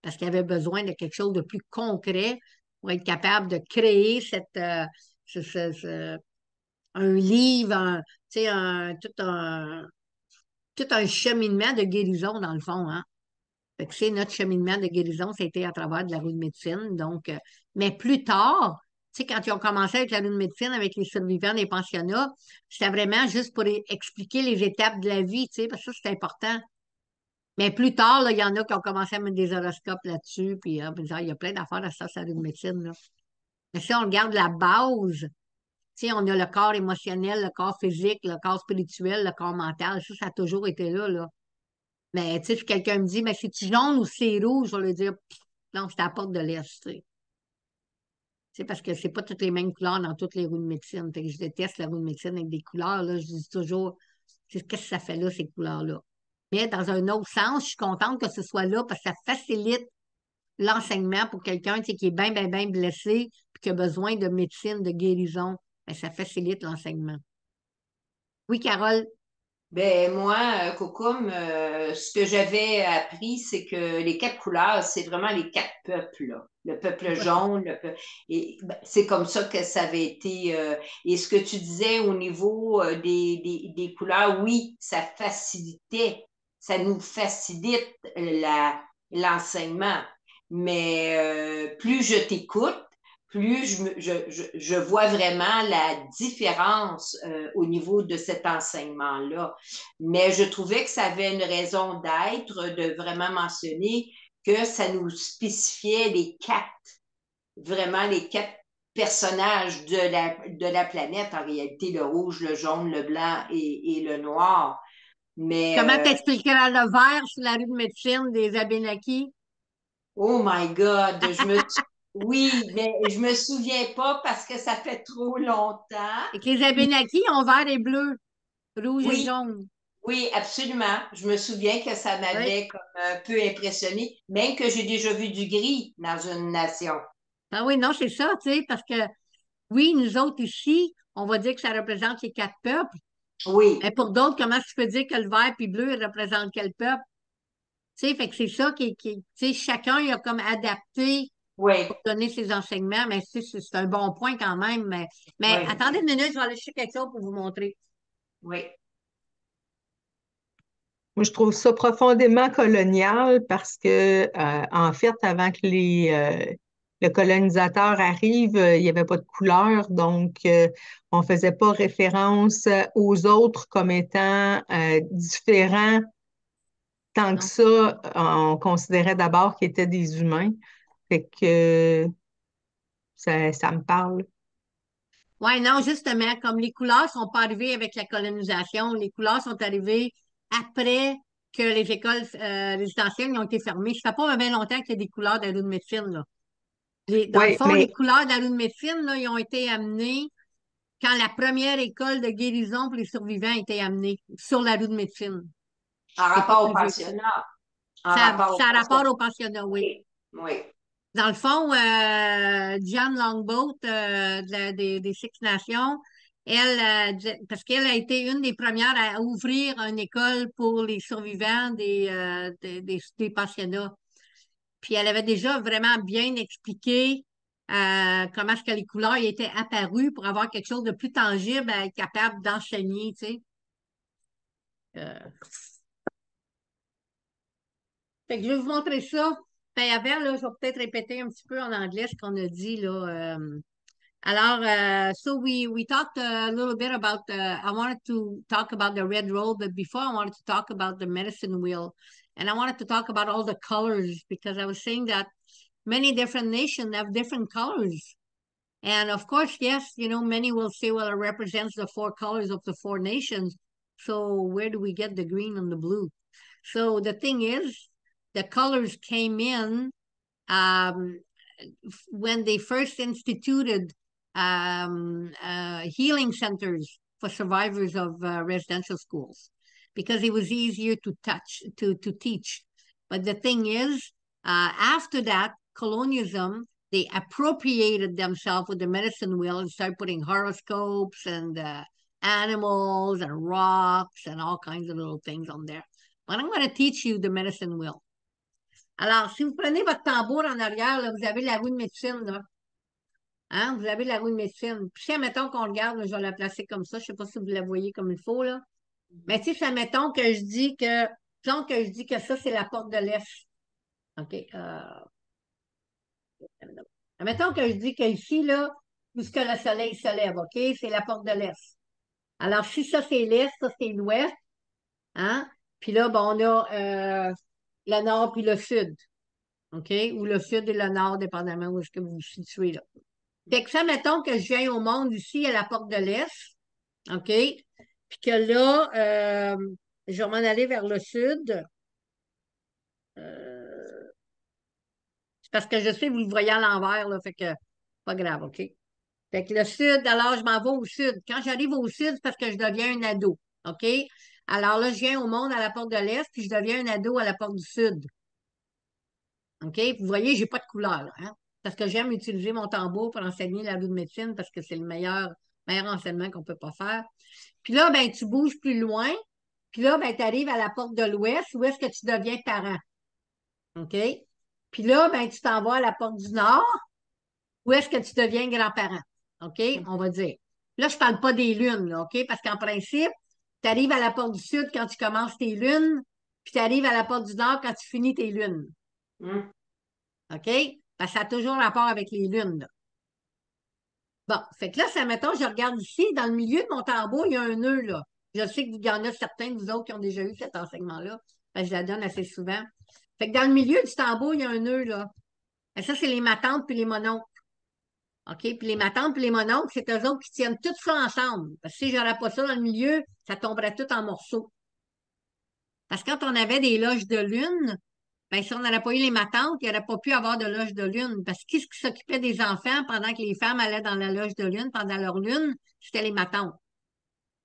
Parce qu'il y avait besoin de quelque chose de plus concret pour être capable de créer un livre, tu sais, tout un cheminement de guérison, dans le fond, hein. Fait que c'est notre cheminement de guérison, c'était à travers de la roue de médecine. Donc, mais plus tard, tu sais, quand ils ont commencé avec la roue de médecine, avec les survivants des pensionnats, c'était vraiment juste pour expliquer les étapes de la vie, tu sais, parce que ça, c'est important. Mais plus tard, là, il y en a qui ont commencé à mettre des horoscopes là-dessus, puis il y a plein d'affaires à ça, la roue de médecine, là. Mais si on regarde la base, tu sais, on a le corps émotionnel, le corps physique, le corps spirituel, le corps mental, ça a toujours été là, là. Mais tu sais, si quelqu'un me dit, mais c'est-tu jaune ou c'est rouge, je vais lui dire, pff, non, c'est à la porte de l'Est, tu sais. C'est parce que c'est pas toutes les mêmes couleurs dans toutes les roues de médecine. Fait que je déteste la roue de médecine avec des couleurs, là. Je dis toujours, qu'est-ce que ça fait là, ces couleurs-là? Mais dans un autre sens, je suis contente que ce soit là parce que ça facilite l'enseignement pour quelqu'un, tu sais, qui est bien, bien, bien blessé puis qui a besoin de médecine, de guérison. Ben, ça facilite l'enseignement. Oui, Carole? Ben moi, Cocum, ce que j'avais appris, c'est que les quatre couleurs, c'est vraiment les quatre peuples, là. Le peuple jaune, et ben, c'est comme ça que ça avait été. Et ce que tu disais au niveau des couleurs, oui, ça nous facilite l'enseignement. Mais plus je t'écoute, plus je vois vraiment la différence au niveau de cet enseignement-là. Mais je trouvais que ça avait une raison d'être, de vraiment mentionner que ça nous spécifiait vraiment les quatre personnages de la planète, en réalité, le rouge, le jaune, le blanc et le noir. Mais, Comment t'expliqueras le vert sur la rue de médecine des Abénakis? oh my God, oui, mais je me souviens pas parce que ça fait trop longtemps. Et que les Abénakis ont vert et bleu, rouge et Oui, jaune. oui, absolument. Je me souviens que ça Oui. m'avait comme un peu impressionné, même que j'ai déjà vu du gris dans une nation. Ah oui, non, c'est ça, tu sais, parce que oui, nous autres ici, on va dire que ça représente les quatre peuples, Oui, mais pour d'autres, comment tu peux dire que le vert puis bleu il représente quel peuple? Tu sais, fait que c'est ça tu sais, chacun il a comme adapté oui, pour donner ses enseignements, mais c'est un bon point quand même. Mais oui, attendez une minute, je vais aller chercher quelque chose pour vous montrer. oui. Moi, je trouve ça profondément colonial parce que, en fait, avant que le colonisateur arrive, il n'y avait pas de couleur, donc on ne faisait pas référence aux autres comme étant différents. Tant que Non. ça, on considérait d'abord qu'ils étaient des humains. Fait que ça me parle. Ouais, non, justement, comme les couleurs sont pas arrivées avec la colonisation, les couleurs sont arrivées après que les écoles résidentielles ont été fermées. Ça fait pas bien longtemps qu'il y a des couleurs de la de médecine, là. Dans le Oui, fond, les mais couleurs de la de médecine, là, ils ont été amenées quand la première école de guérison pour les survivants a été amenée sur la rue de médecine. En C'est pas rapport au plus vieux que ça. pensionnat. En Ça, rapport au ça a rapport pensionnat. au pensionnat, oui. Oui, oui, Dans le fond, Diane Longboat des Six Nations, parce qu'elle a été une des premières à ouvrir une école pour les survivants des pensionnats. Puis elle avait déjà vraiment bien expliqué comment est-ce que les couleurs y étaient apparues pour avoir quelque chose de plus tangible à être capable d'enseigner, tu sais. Euh, Fait que je vais vous montrer ça. Ben, avant, là, je vais peut-être répéter un petit peu en anglais ce qu'on a dit, là. Alors, so we talked a little bit about, I wanted to talk about the red robe, but before I wanted to talk about the medicine wheel. And I wanted to talk about all the colors because I was saying that many different nations have different colors. And of course, yes, many will say, well, it represents the four colors of the four nations. So where do we get the green and the blue? So the thing is, the colors came in um, when they first instituted healing centers for survivors of residential schools because it was easier to teach. But the thing is, after that colonialism, they appropriated themselves with the medicine wheel and started putting horoscopes and animals and rocks and all kinds of little things on there. But I'm going to teach you the medicine wheel. Alors, si vous prenez votre tambour en arrière, là, vous avez la roue de médecine, là. Hein? Vous avez la roue de médecine. Puis, si, admettons qu'on regarde, là, je vais la placer comme ça. Je ne sais pas si vous la voyez comme il faut, là. Mais si, admettons que je dis que, disons que je dis que ça, c'est la porte de l'Est. OK. Admettons que je dis qu'ici, là, puisque le soleil se lève, OK, c'est la porte de l'Est. Alors, si ça, c'est l'Est, ça, c'est l'Ouest. Hein? Puis là, bon, on a le Nord puis le Sud. OK? Ou le Sud et le Nord, dépendamment où est-ce que vous vous situez, là. Fait que ça, mettons que je viens au monde ici à la porte de l'Est, OK? Puis que là, je vais m'en aller vers le sud. C'est parce que je sais, vous le voyez à l'envers, là, fait que Pas grave, OK? Fait que le sud, alors je m'en vais au sud. Quand j'arrive au sud, c'est parce que je deviens un ado. OK? Alors là, je viens au monde à la porte de l'Est, puis je deviens un ado à la porte du sud. OK? Vous voyez, j'ai pas de couleur, là, hein? Parce que j'aime utiliser mon tambour pour enseigner la de médecine parce que c'est le meilleur enseignement qu'on peut pas faire. Puis là, ben, tu bouges plus loin. Puis là, ben, tu arrives à la porte de l'Ouest où est-ce que tu deviens parent. OK? Puis là, ben, tu t'en vas à la porte du Nord où est-ce que tu deviens grand-parent. OK? On va dire. Là, je parle pas des lunes, là, OK? Parce qu'en principe, tu arrives à la porte du Sud quand tu commences tes lunes, puis tu arrives à la porte du Nord quand tu finis tes lunes. Hum. OK? Parce que ça a toujours rapport avec les lunes, là. Bon, fait que là, ça, mettons, je regarde ici, dans le milieu de mon tambour, il y a un nœud, là. Je sais qu'il y en a certains de vous autres qui ont déjà eu cet enseignement-là, parce que je la donne assez souvent. Fait que dans le milieu du tambour, il y a un nœud, là. Et ça, c'est les matantes puis les mononcles. OK? Puis les matantes puis les mononcles, c'est eux autres qui tiennent tout ça ensemble. Parce que si j'aurais pas ça dans le milieu, ça tomberait tout en morceaux. Parce que quand on avait des loges de lune, ben, si on n'aurait pas eu les matantes, il n'y aurait pas pu avoir de loge de lune. Parce que qui s'occupait des enfants pendant que les femmes allaient dans la loge de lune pendant leur lune? C'était les matantes.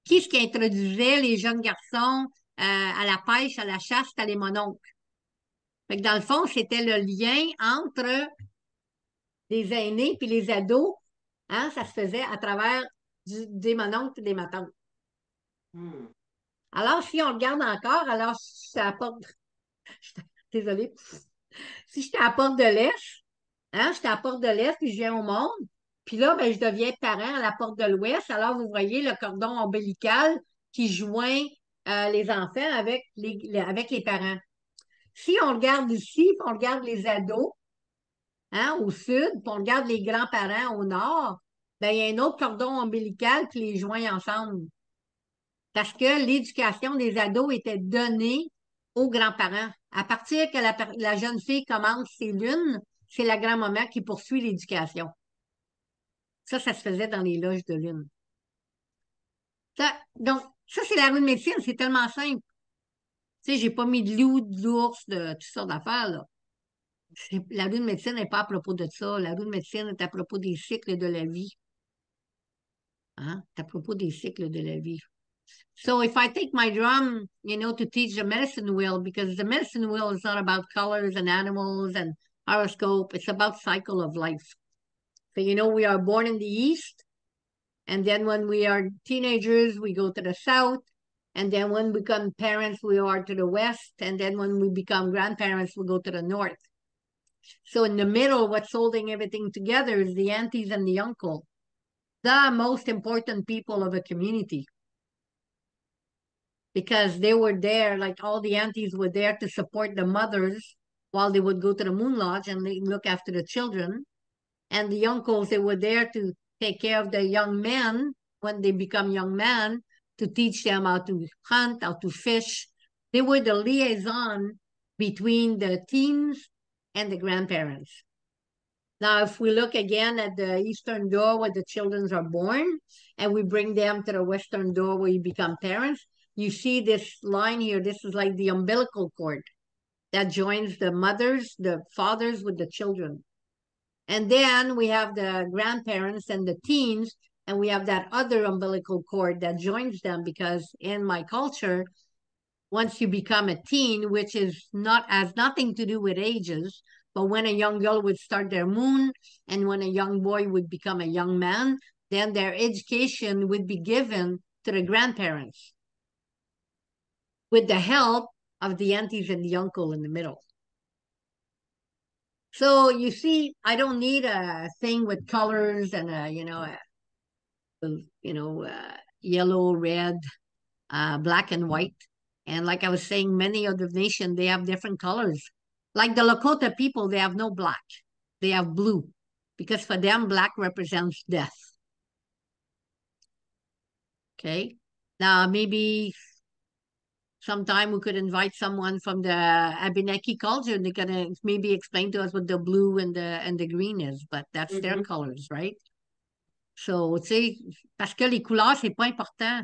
Qui ce qui introduisait les jeunes garçons à la pêche, à la chasse? C'était les mononcles. Fait que dans le fond, c'était le lien entre les aînés puis les ados. Hein, ça se faisait à travers des mononcles et des matantes. Hum. Alors, si on regarde encore, alors si je t'apporte, désolée, si je t'apporte de l'Est, hein, je t'apporte de l'Est puis je viens au monde, puis là, ben, je deviens parent à la porte de l'Ouest. Alors, vous voyez le cordon ombilical qui joint les enfants avec les parents. Si on regarde ici, puis on regarde les ados, hein, au sud, puis on regarde les grands-parents au nord, ben, il y a un autre cordon ombilical qui les joint ensemble. Parce que l'éducation des ados était donnée aux grands-parents. À partir que la jeune fille commence ses lunes, c'est la grand-maman qui poursuit l'éducation. Ça se faisait dans les loges de lune. Donc, ça, c'est la rue de médecine, c'est tellement simple. Tu sais, j'ai pas mis de loup, de l'ours, de toutes sortes d'affaires, là. La rue de médecine n'est pas à propos de ça. La rue de médecine est à propos des cycles de la vie. Hein? C'est à propos des cycles de la vie. So if I take my drum, to teach the medicine wheel, because the medicine wheel is not about colors and animals and horoscope, it's about cycle of life. So, we are born in the East, and then when we are teenagers, we go to the South, and then when we become parents, we are to the West, and then when we become grandparents, we go to the North. So in the middle, what's holding everything together is the aunties and the uncle, the most important people of a community. Because they were there, like all the aunties were there to support the mothers while they would go to the moon lodge and they look after the children. And the uncles, they were there to take care of the young men when they become young men, to teach them how to hunt, how to fish. They were the liaison between the teens and the grandparents. Now, if we look again at the eastern door where the children are born, and we bring them to the western door where you become parents, you see this line here. This is like the umbilical cord that joins the mothers, the fathers with the children. And then we have the grandparents and the teens, and we have that other umbilical cord that joins them, because in my culture, once you become a teen, which has nothing to do with ages, but when a young girl would start their moon and when a young boy would become a young man, then their education would be given to the grandparents with the help of the aunties and the uncle in the middle. So you see, I don't need a thing with colors and yellow, red, black and white. And like I was saying, many of the nation, they have different colors. Like the Lakota people, they have no black. They have blue. Because for them, black represents death. Okay? Now, maybe sometime we could invite someone from the Abenaki culture, and they're gonna maybe explain to us what the blue and the green is, but that's their colors, right? So, tu sais, parce que les couleurs, c'est pas important.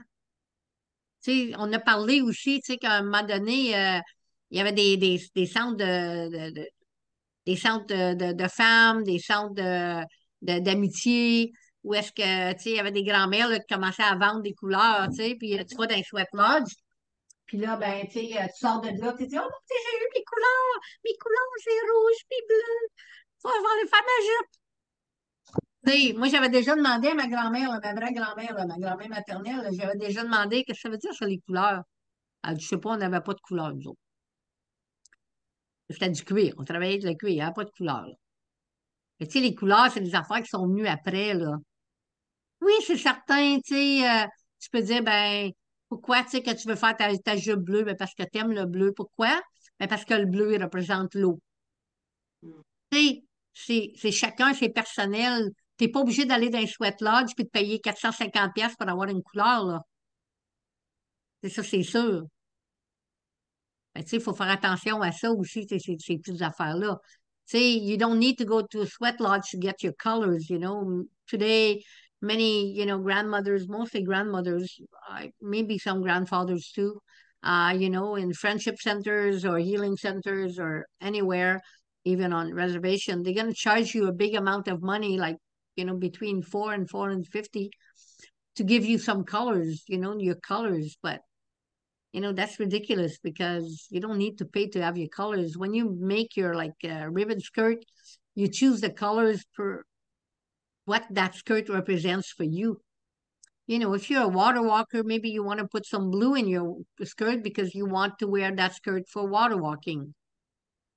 Tu sais, on a parlé aussi, tu sais, qu'à un moment donné, il y avait des centres des centres de femmes, des centres d'amitié, où est-ce que, tu sais, il y avait des grands-mères là, qui commençaient à vendre des couleurs, tu sais, puis tu vas dans les sweat lodge, puis là, ben, tu sais, tu sors de là, tu dis, oh, mon Dieu, j'ai eu mes couleurs, c'est rouge, puis bleu, tu vas voir les fameux jupes. Tu sais, moi, j'avais déjà demandé à ma grand-mère, là, ma vraie grand-mère, là, ma grand-mère maternelle, là, j'avais déjà demandé qu'est-ce que ça veut dire sur les couleurs. Elle dit, je sais pas, on n'avait pas de couleur, nous autres. C'était du cuir, on travaillait avec le cuir, il n'y avait pas de couleur, là. Mais tu sais, les couleurs, c'est des affaires qui sont venues après, là. Oui, c'est certain, tu sais, tu peux dire, ben, pourquoi, tu sais, que tu veux faire ta jupe bleue? Ben, parce que tu aimes le bleu. Pourquoi? Ben, parce que le bleu, il représente l'eau. Tu sais, c'est chacun, c'est personnel. Tu n'es pas obligé d'aller dans un sweat lodge puis de payer 450$ pour avoir une couleur, là. C'est ça, c'est sûr. Ben, tu sais, il faut faire attention à ça aussi, tu sais, ces petites affaires-là. Tu sais, you don't need to go to a sweat lodge to get your colors, you know. Today, many, grandmothers, mostly grandmothers, maybe some grandfathers too, in friendship centers or healing centers or anywhere, even on reservation, they're going to charge you a big amount of money, like, between $450 to give you some colors, your colors. But that's ridiculous because you don't need to pay to have your colors. When you make your like ribbon skirt, you choose the colors for what that skirt represents for you. If you're a water walker, maybe you want to put some blue in your skirt because you want to wear that skirt for water walking.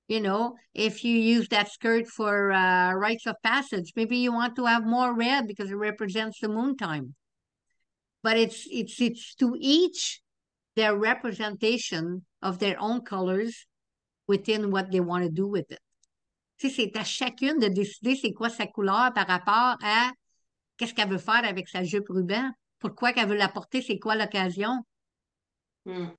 If you use that skirt for rites of passage, maybe you want to have more red because it represents the moon time. But it's to each their representation of their own colors within what they want to do with it. Tu sais, c'est à chacune de décider c'est quoi sa couleur par rapport à qu'est-ce qu'elle veut faire avec sa jupe ruban, pourquoi qu'elle veut la porter, c'est quoi l'occasion. Mm.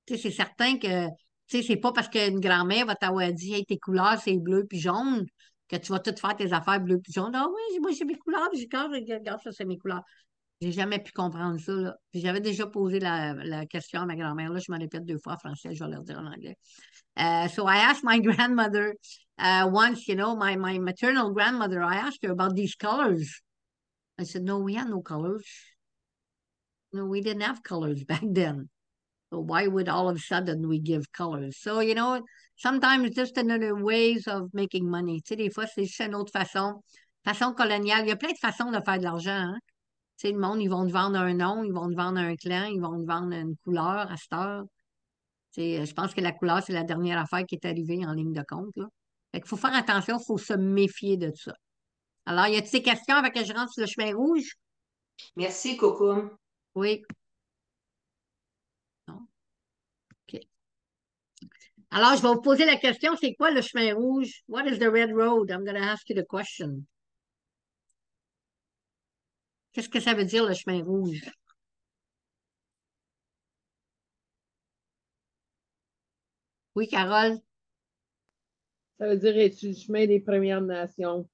Tu sais, c'est certain que, tu sais, c'est pas parce qu'une grand-mère va t'avoir dit, hey, tes couleurs, c'est bleu puis jaune, que tu vas tout faire tes affaires bleu puis jaune. Ah oui, moi, j'ai mes couleurs, puis quand je regarde ça, c'est mes couleurs. J'ai jamais pu comprendre ça, là. Puis j'avais déjà posé la question à ma grand-mère, là, je me répète 2 fois en français, je vais leur dire en anglais. So I asked my grandmother once, my maternal grandmother, I asked her about these colors. I said, no, we had no colors. No, we didn't have colors back then. So why would all of a sudden we give colors? So, sometimes it's just another ways of making money. Tu sais, des fois, c'est juste une autre façon coloniale. Il y a plein de façons de faire de l'argent, hein. Tu sais, le monde, ils vont te vendre un nom, ils vont te vendre un clan, ils vont te vendre une couleur à cette heure. Tu sais, je pense que la couleur, c'est la dernière affaire qui est arrivée en ligne de compte, là. Fait qu'il faut faire attention, il faut se méfier de ça. Alors, y a-t-il des questions avec que je rentre sur le chemin rouge? Merci, Coco. Oui. Non? OK. Alors, je vais vous poser la question, c'est quoi le chemin rouge? What is the red road? I'm going to ask you the question. Qu'est-ce que ça veut dire, le chemin rouge? Oui, Carole? Ça veut dire être sur le chemin des Premières Nations.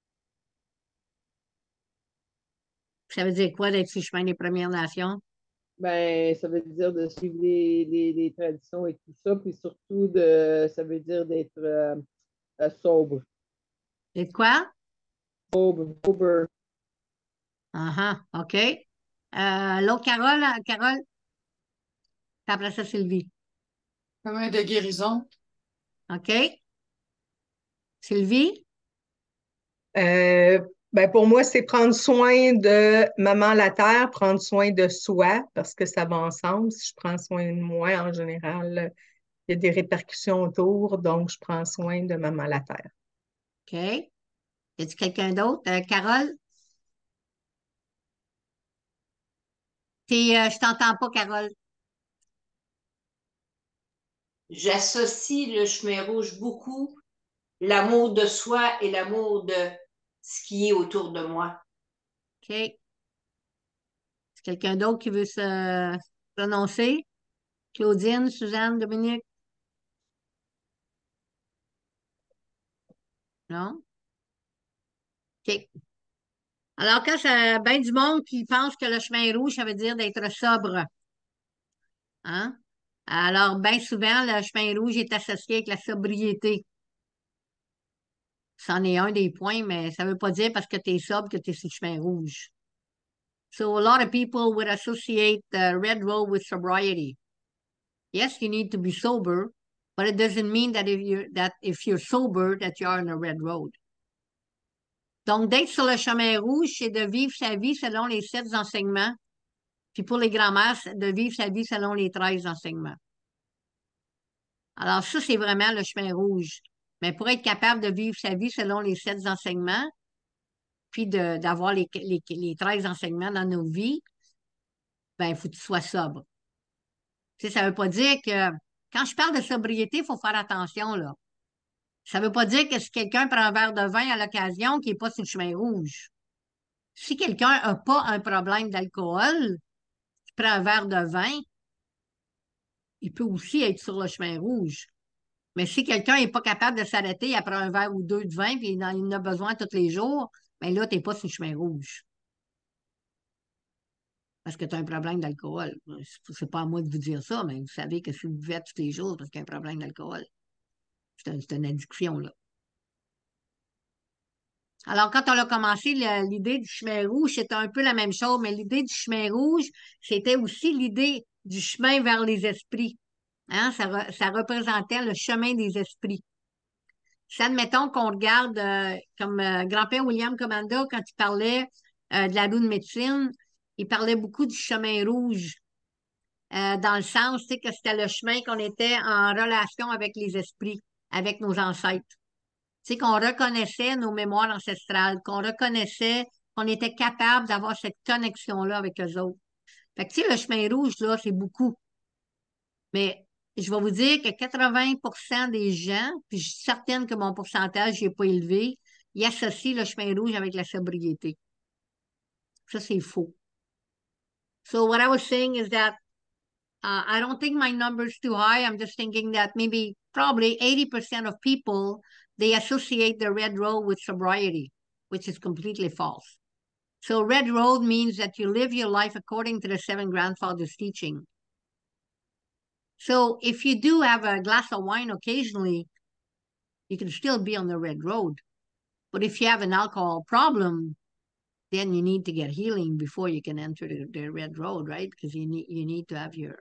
Ça veut dire quoi d'être sur le chemin des Premières Nations? Ben, ça veut dire de suivre les traditions et tout ça, puis surtout, ça veut dire d'être sobre. C'est quoi? Sober. OK. L'autre, Carole? Puis après ça, Sylvie. Chemin de guérison. OK. Sylvie? Ben pour moi, c'est prendre soin de maman la terre, prendre soin de soi, parce que ça va ensemble. Si je prends soin de moi, en général, il y a des répercussions autour, donc je prends soin de maman la terre. OK. Y a-t-il quelqu'un d'autre? Carole? Je t'entends pas, Carole. J'associe le chemin rouge beaucoup, l'amour de soi et l'amour de ce qui est autour de moi. OK. Est-ce quelqu'un d'autre qui veut se prononcer? Claudine, Suzanne, Dominique? Non? OK. Alors, quand c'est bien du monde qui pense que le chemin rouge, ça veut dire d'être sobre. Hein? Alors, bien souvent, le chemin rouge est associé avec la sobriété. C'en est un des points, mais ça ne veut pas dire parce que tu es sobre que tu es sur le chemin rouge. So a lot of people would associate the red road with sobriety. Yes, you need to be sober, but it doesn't mean that if you're sober, that you are on a red road. Donc, d'être sur le chemin rouge, c'est de vivre sa vie selon les 7 enseignements. Puis pour les grands-mères, c'est de vivre sa vie selon les 13 enseignements. Alors, ça, c'est vraiment le chemin rouge. Mais pour être capable de vivre sa vie selon les 7 enseignements, puis d'avoir les 13 enseignements dans nos vies, ben, il faut que tu sois sobre. Tu sais, ça ne veut pas dire que quand je parle de sobriété, il faut faire attention, là. Ça ne veut pas dire que si quelqu'un prend un verre de vin à l'occasion, qu'il n'est pas sur le chemin rouge. Si quelqu'un n'a pas un problème d'alcool, qui prend un verre de vin, il peut aussi être sur le chemin rouge. Mais si quelqu'un n'est pas capable de s'arrêter après un verre ou deux de vin, puis il en a besoin tous les jours, bien là, tu n'es pas sur le chemin rouge. Parce que tu as un problème d'alcool. C'est pas à moi de vous dire ça, mais vous savez que si vous buvez tous les jours, c'est parce qu'il y a un problème d'alcool. C'est une addiction, là. Alors, quand on a commencé l'idée du chemin rouge, c'était un peu la même chose, mais l'idée du chemin rouge, c'était aussi l'idée du chemin vers les esprits. Hein? Ça représentait le chemin des esprits. Si admettons qu'on regarde comme grand-père William Commanda, quand il parlait de la roue de médecine, il parlait beaucoup du chemin rouge, dans le sens tu sais, que c'était le chemin qu'on était en relation avec les esprits, avec nos ancêtres. Tu sais, qu'on reconnaissait nos mémoires ancestrales, qu'on reconnaissait qu'on était capable d'avoir cette connexion-là avec eux autres. Fait que, tu sais, le chemin rouge, là, c'est beaucoup. Mais je vais vous dire que 80% des gens, puis je suis certaine que mon pourcentage n'est pas élevé, ils associent le chemin rouge avec la sobriété. Ça, c'est faux. So what I was saying is that I don't think my number is too high. I'm just thinking that maybe probably 80% of people, they associate the red road with sobriety, which is completely false. So red road means that you live your life according to the 7 grandfathers' teaching. So if you do have a glass of wine occasionally, you can still be on the red road. But if you have an alcohol problem, then you need to get healing before you can enter the red road, right? Because you need to have you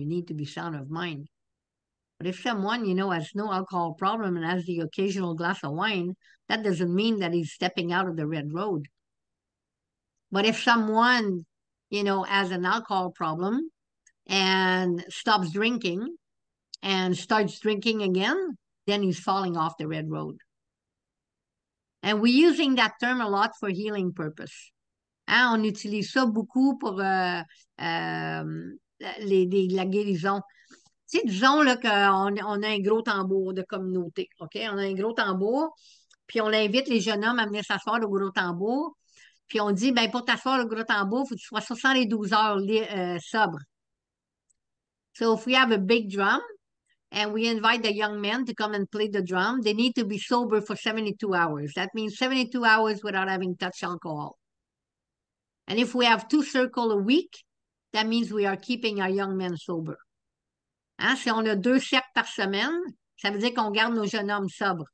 need to be sound of mind. But if someone, has no alcohol problem and has the occasional glass of wine, that doesn't mean that he's stepping out of the red road. But if someone, has an alcohol problem and stops drinking and starts drinking again, then he's falling off the red road. And we're using that term a lot for healing purpose. Hein, on utilise ça beaucoup pour la guérison. Tu sais, disons là, qu'on a un gros tambour de communauté, OK? On a un gros tambour, puis on invite les jeunes hommes à venir s'asseoir au gros tambour, puis on dit, ben pour t'asseoir au gros tambour, il faut que tu sois 72 heures sobre. So if we have a big drum, and we invite the young men to come and play the drum, they need to be sober for 72 hours. That means 72 hours without having touched alcohol. And if we have 2 circles a week, that means we are keeping our young men sober. Hein? Si on a 2 cercles par semaine, ça veut dire qu'on garde nos jeunes hommes sobres.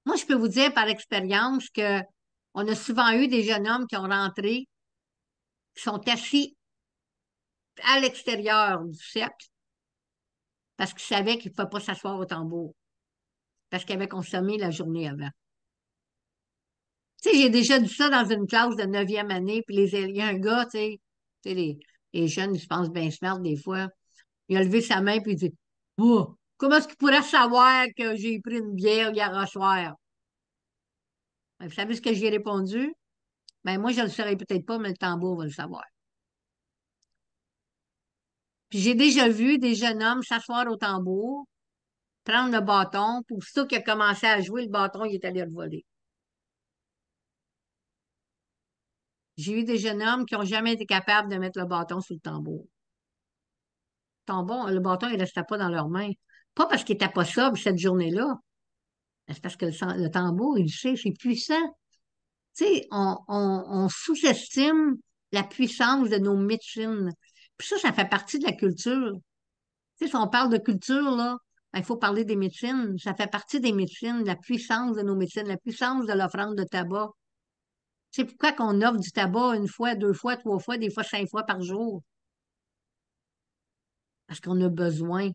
Moi, je peux vous dire par expérience que on a souvent eu des jeunes hommes qui ont rentré, qui sont assis à l'extérieur du cercle parce qu'ils savaient qu'ils ne pouvaient pas s'asseoir au tambour, parce qu'ils avaient consommé la journée avant. Tu sais, j'ai déjà dit ça dans une classe de 9e année, puis il y a un gars, tu sais, les jeunes, ils se pensent bien smart des fois. Il a levé sa main, puis il dit, « Oh, comment est-ce qu'il pourrait savoir que j'ai pris une bière hier soir? » Vous savez ce que j'ai répondu? Ben, moi, je ne le saurais peut-être pas, mais le tambour va le savoir. Puis j'ai déjà vu des jeunes hommes s'asseoir au tambour, prendre le bâton, puis aussitôt qu'il a commencé à jouer, le bâton, il est allé le voler. J'ai eu des jeunes hommes qui n'ont jamais été capables de mettre le bâton sur le tambour. Le bâton, il ne restait pas dans leurs mains. Pas parce qu'il n'était pas sobre cette journée-là, mais c'est parce que le tambour, il sait, c'est puissant. Tu sais, on sous-estime la puissance de nos médecines. Puis ça fait partie de la culture. Tu sais, si on parle de culture, là, il faut parler des médecines. Ça fait partie des médecines, la puissance de nos médecines, la puissance de l'offrande de tabac. C'est pourquoi qu'on offre du tabac une fois, deux fois, trois fois, des fois 5 fois par jour. Parce qu'on a besoin.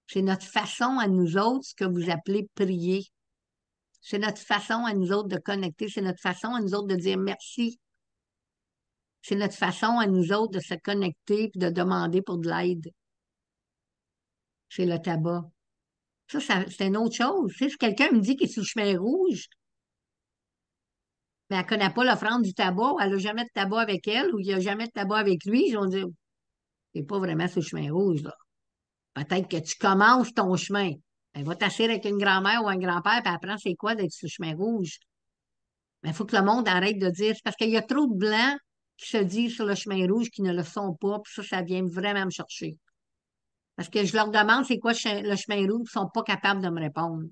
C'est notre façon à nous autres, ce que vous appelez prier. C'est notre façon à nous autres de connecter. C'est notre façon à nous autres de dire merci. C'est notre façon à nous autres de se connecter et de demander pour de l'aide. C'est le tabac. C'est une autre chose. Tu sais, si quelqu'un me dit qu'il est sur le chemin rouge, mais elle ne connaît pas l'offrande du tabac, elle n'a jamais de tabac avec elle ou il n'y a jamais de tabac avec lui, ils vont dire, c'est pas vraiment sur le chemin rouge, là. Peut-être que tu commences ton chemin. Elle va t'asseoir avec une grand-mère ou un grand-père, puis apprendre c'est quoi d'être sur le chemin rouge. Mais il faut que le monde arrête de dire, c'est parce qu'il y a trop de blancs qui se disent sur le chemin rouge qui ne le sont pas, puis ça vient vraiment me chercher. Parce que je leur demande c'est quoi le chemin rouge, ils ne sont pas capables de me répondre.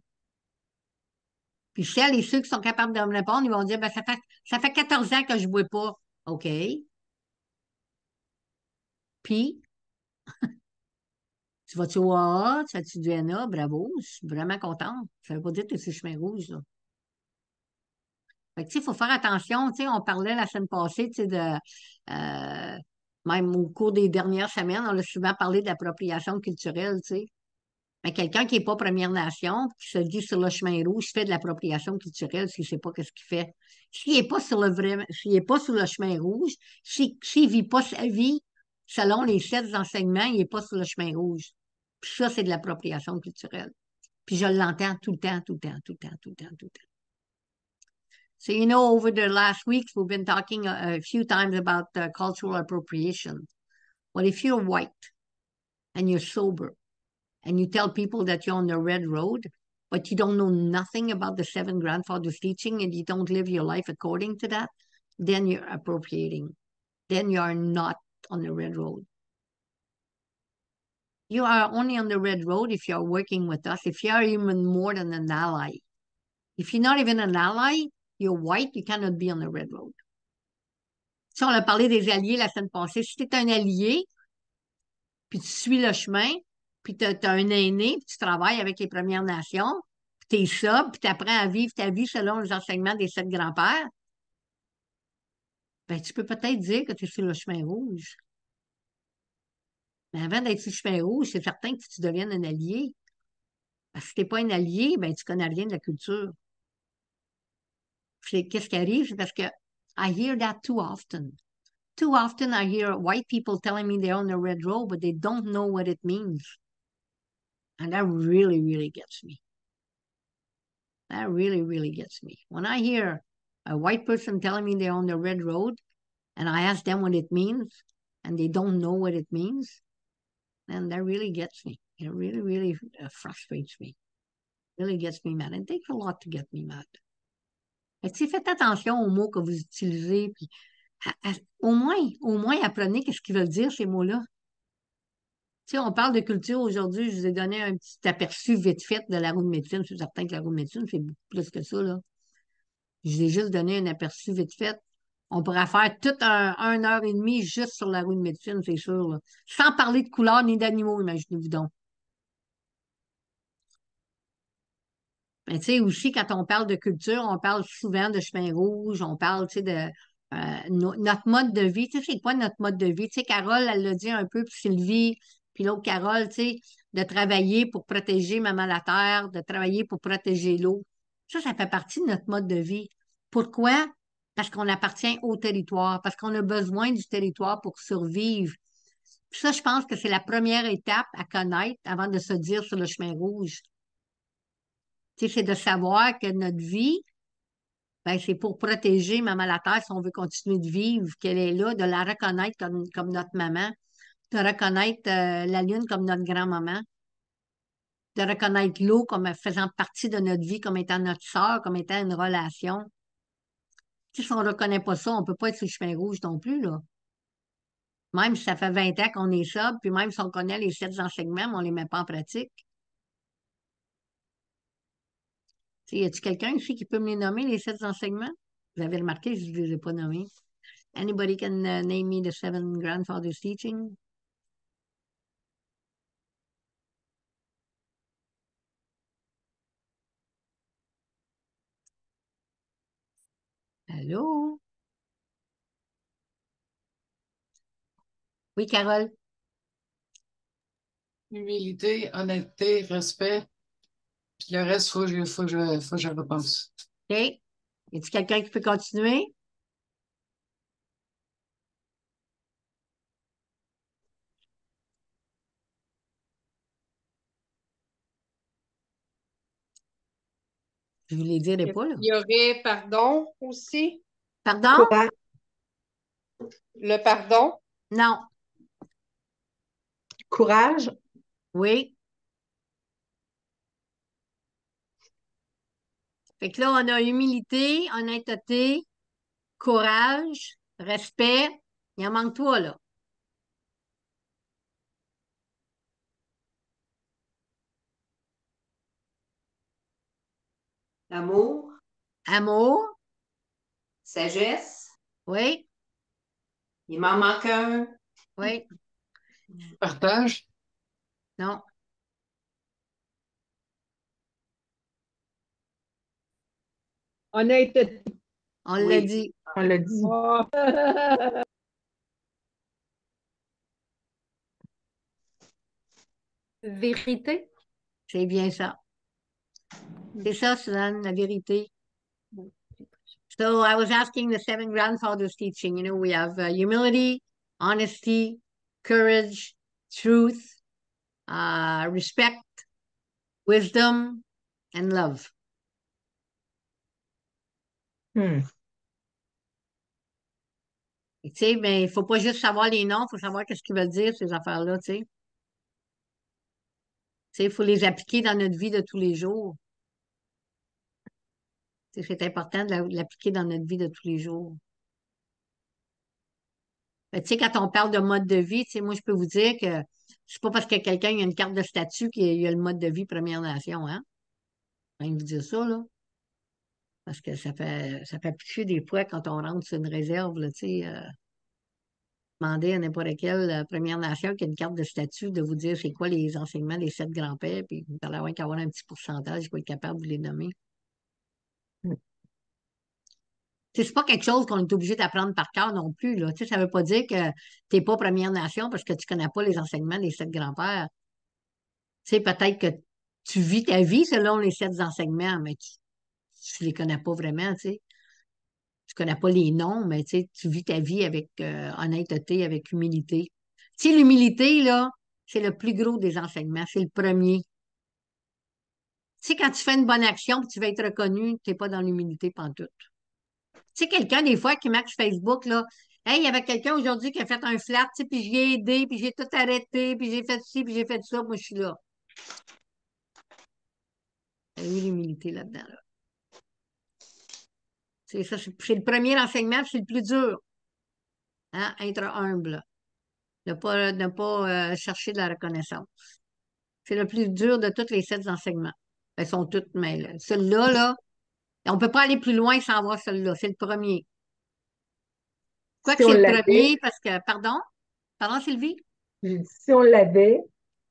Puis celles et ceux qui sont capables de me répondre, ils vont dire, ben, ça fait 14 ans que je ne bois pas. OK. Puis, tu vas-tu au AA, tu fais-tu du NA? Bravo, je suis vraiment contente. Ça ne veut pas dire que tu es sur le chemin rouge, là. Fait que, tu sais, il faut faire attention. Tu sais, on parlait la semaine passée, tu sais, même au cours des dernières semaines, on a souvent parlé d'appropriation culturelle, tu sais. Mais quelqu'un qui n'est pas Première Nation, qui se dit sur le chemin rouge, fait de l'appropriation culturelle s'il ne sait pas ce qu'il fait. S'il n'est pas sur s'il n'est pas sur le chemin rouge, s'il ne vit pas sa vie selon les 7 enseignements, il n'est pas sur le chemin rouge. Puis ça, c'est de l'appropriation culturelle. Puis je l'entends tout le temps, tout le temps, tout le temps, tout le temps, tout le temps. So, over the last weeks, we've been talking a few times about cultural appropriation. Well, if you're white and you're sober and you tell people that you're on the red road, but you don't know nothing about the 7 grandfathers' teaching and you don't live your life according to that, then you're appropriating. Then you are not on the red road. You are only on the red road if you're working with us, if you are even more than an ally. If you're not even an ally, you're white, you cannot be on the red road. Si on a parlé des alliés la semaine passée, si tu es un allié, puis tu suis le chemin, puis tu as un aîné, puis tu travailles avec les Premières Nations, puis tu es ça, puis tu apprends à vivre ta vie selon les enseignements des 7 grands-pères, ben, tu peux peut-être dire que tu es sur le chemin rouge. Mais avant d'être sur le chemin rouge, c'est certain que tu deviennes un allié. Parce que si tu n'es pas un allié, ben, tu ne connais rien de la culture. Qu'est-ce qui arrive? C'est parce que I hear that too often. Too often I hear white people telling me they're on the red road, but they don't know what it means. And that really, really gets me. That really, really gets me. When I hear a white person telling me they're on the red road, and I ask them what it means, and they don't know what it means, then that really gets me. It really, really frustrates me. It really gets me mad. It takes a lot to get me mad. Faites attention aux mots que vous utilisez, puis au moins apprenez qu'est-ce qu'ils veulent dire, ces mots-là. Tu sais, on parle de culture aujourd'hui, je vous ai donné un petit aperçu vite fait de la roue de médecine. Je suis certain que la roue de médecine, c'est beaucoup plus que ça, là. Je vous ai juste donné un aperçu vite fait. On pourrait faire toute 1 heure et demie juste sur la roue de médecine, c'est sûr, là. Sans parler de couleurs ni d'animaux, imaginez-vous donc. Mais tu sais, aussi, quand on parle de culture, on parle souvent de chemin rouge, on parle, tu sais, de notre mode de vie. Tu sais, c'est quoi notre mode de vie? Tu sais, Carole, elle l'a dit un peu, puis Sylvie, puis l'autre Carole, tu sais, de travailler pour protéger Maman la Terre, de travailler pour protéger l'eau. Ça fait partie de notre mode de vie. Pourquoi? Parce qu'on appartient au territoire, parce qu'on a besoin du territoire pour survivre. Puis ça, je pense que c'est la première étape à connaître avant de se dire sur le chemin rouge. Tu sais, c'est de savoir que notre vie, ben, c'est pour protéger Maman la Terre si on veut continuer de vivre, qu'elle est là, de la reconnaître comme notre maman, de reconnaître la Lune comme notre grand-maman, de reconnaître l'eau comme faisant partie de notre vie, comme étant notre sœur, comme étant une relation. Tu sais, si on ne reconnaît pas ça, on ne peut pas être sur le chemin rouge non plus, là. Même si ça fait 20 ans qu'on est sobre, puis même si on connaît les 7 enseignements, mais on ne les met pas en pratique. Tu sais, y a-t-il quelqu'un ici qui peut me les nommer, les 7 enseignements? Vous avez remarqué, je ne les ai pas nommés. Anybody can name me the 7 grandfathers' teaching? Hello? Oui, Carole? Humilité, honnêteté, respect. Puis le reste, faut que je repense. OK. Y a-t-il quelqu'un qui peut continuer? Je ne les dirai pas, là. Il y aurait pardon aussi. Pardon? Courage. Le pardon. Non. Courage. Oui. Fait que là, on a humilité, honnêteté, courage, respect. Il en manque toi, là. Amour, Amour. sagesse, Oui. il m'en manque un. Oui. Partage. Non. Honnêteté. On l'a Oui. dit. On l'a dit. Oh. Vérité. C'est bien ça. C'est ça, Suzanne, la vérité. So I was asking the seven grandfathers teaching, we have humility, honesty, courage, truth, respect, wisdom, and love. Hmm. Tu sais, mais il faut pas juste savoir les noms, il faut savoir qu'est-ce qu'ils veulent dire, ces affaires-là, tu sais. Tu sais, il faut les appliquer dans notre vie de tous les jours. Tu sais, c'est important de l'appliquer dans notre vie de tous les jours. Tu sais, quand on parle de mode de vie, tu sais, moi, je peux vous dire que c'est pas parce que quelqu'un a une carte de statut qu'il a le mode de vie Première Nation, hein? Je viens de vous dire ça, là. Parce que ça fait plus des fois quand on rentre sur une réserve, là, tu sais, demander à n'importe quelle Première Nation qui a une carte de statut de vous dire c'est quoi les enseignements des 7 grands-pères, puis vous allez avoir qu'avoir un petit pourcentage pour être capable de les nommer. Tu sais, c'est pas quelque chose qu'on est obligé d'apprendre par cœur non plus, là. Tu sais, ça veut pas dire que tu n'es pas Première Nation parce que tu connais pas les enseignements des 7 grands-pères. Tu sais, peut-être que tu vis ta vie selon les 7 enseignements, mais tu les connais pas vraiment, tu sais. Tu connais pas les noms, mais tu sais, tu vis ta vie avec honnêteté, avec humilité. Tu sais, l'humilité, là, c'est le plus gros des enseignements, c'est le premier. Tu sais, quand tu fais une bonne action et tu vas être reconnu, tu n'es pas dans l'humilité pantoute. Tu sais, quelqu'un, des fois, qui marque sur Facebook, là, hey, il y avait quelqu'un aujourd'hui qui a fait un flat, tu sais, puis j'y ai aidé, puis j'ai tout arrêté, puis j'ai fait ci, puis j'ai fait ça, moi, je suis là. Il y a eu l'humilité là-dedans, là. C'est ça, c'est le premier enseignement, puis c'est le plus dur. Hein, être humble. Ne pas chercher de la reconnaissance. C'est le plus dur de tous les 7 enseignements. Elles sont toutes, mais celui-là, là, on ne peut pas aller plus loin sans voir celui-là. C'est le premier. Si Quoique on c'est le l'avait, premier, parce que, pardon? Pardon, Sylvie? j'ai dit, si on l'avait,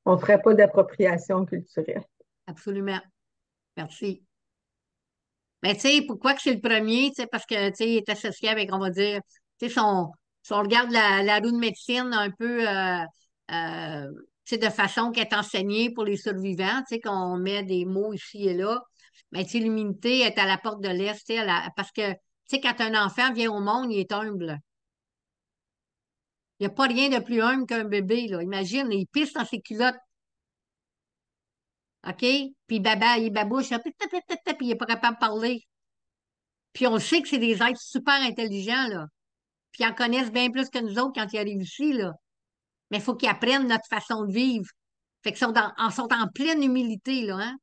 on ne ferait pas d'appropriation culturelle. Absolument. Merci. Mais tu sais, pourquoi que c'est le premier? Tu sais, parce que, tu sais, il est associé avec, on va dire, tu sais, si on regarde la roue de médecine un peu, tu sais, de façon qui est enseignée pour les survivants, tu sais, qu'on met des mots ici et là. Mais tu sais, l'humilité est à la porte de l'Est, tu sais, parce que, tu sais, quand un enfant vient au monde, il est humble. Il n'y a pas rien de plus humble qu'un bébé, là. Imagine, il pisse dans ses culottes, OK? Puis baba, il babouche, puis il n'est pas capable de parler. Puis on sait que c'est des êtres super intelligents, là. Puis ils en connaissent bien plus que nous autres quand ils arrivent ici, là. Mais il faut qu'ils apprennent notre façon de vivre. Fait qu'ils sont en pleine humilité, là, hein?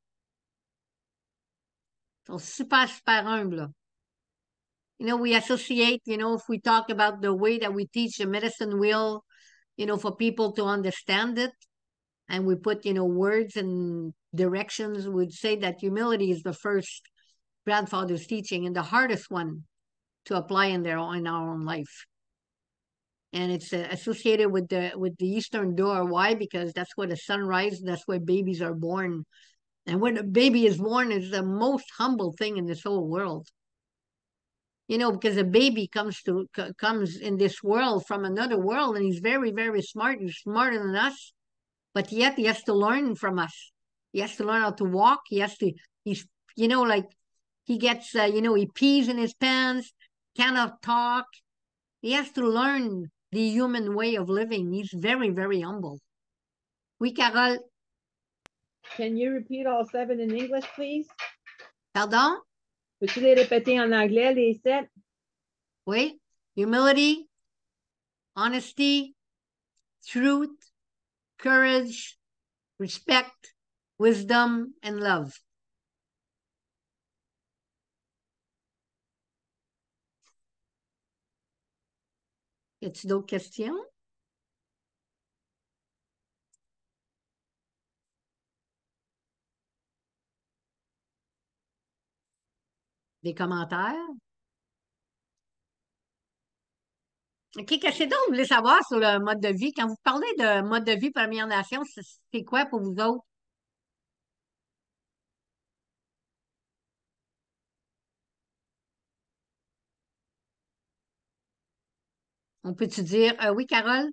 Ils sont super, super humbles, là. We associate, if we talk about the way that we teach the medicine wheel, for people to understand it, and we put, words and directions, we'd say that humility is the first grandfather's teaching and the hardest one to apply in our own life. And it's associated with the Eastern Door. Why? Because that's where the sun rises. That's where babies are born. And when a baby is born is the most humble thing in this whole world. because a baby comes in this world from another world, and he's very, very smart. He's smarter than us, but yet he has to learn from us. He has to learn how to walk. He's, like he gets, he pees in his pants, cannot talk. He has to learn the human way of living. He's very, very humble. Oui, Carole. Can you repeat all 7 in English, please? Pardon? Peux-tu les répéter en anglais, les 7? Oui. Humility, honesty, truth, courage, respect, wisdom, and love. Y a-t-il d'autres questions? Des commentaires? OK, qu'est-ce que vous voulez savoir sur le mode de vie? Quand vous parlez de mode de vie Première Nation, c'est quoi pour vous autres? On peut-tu dire, oui, Carole?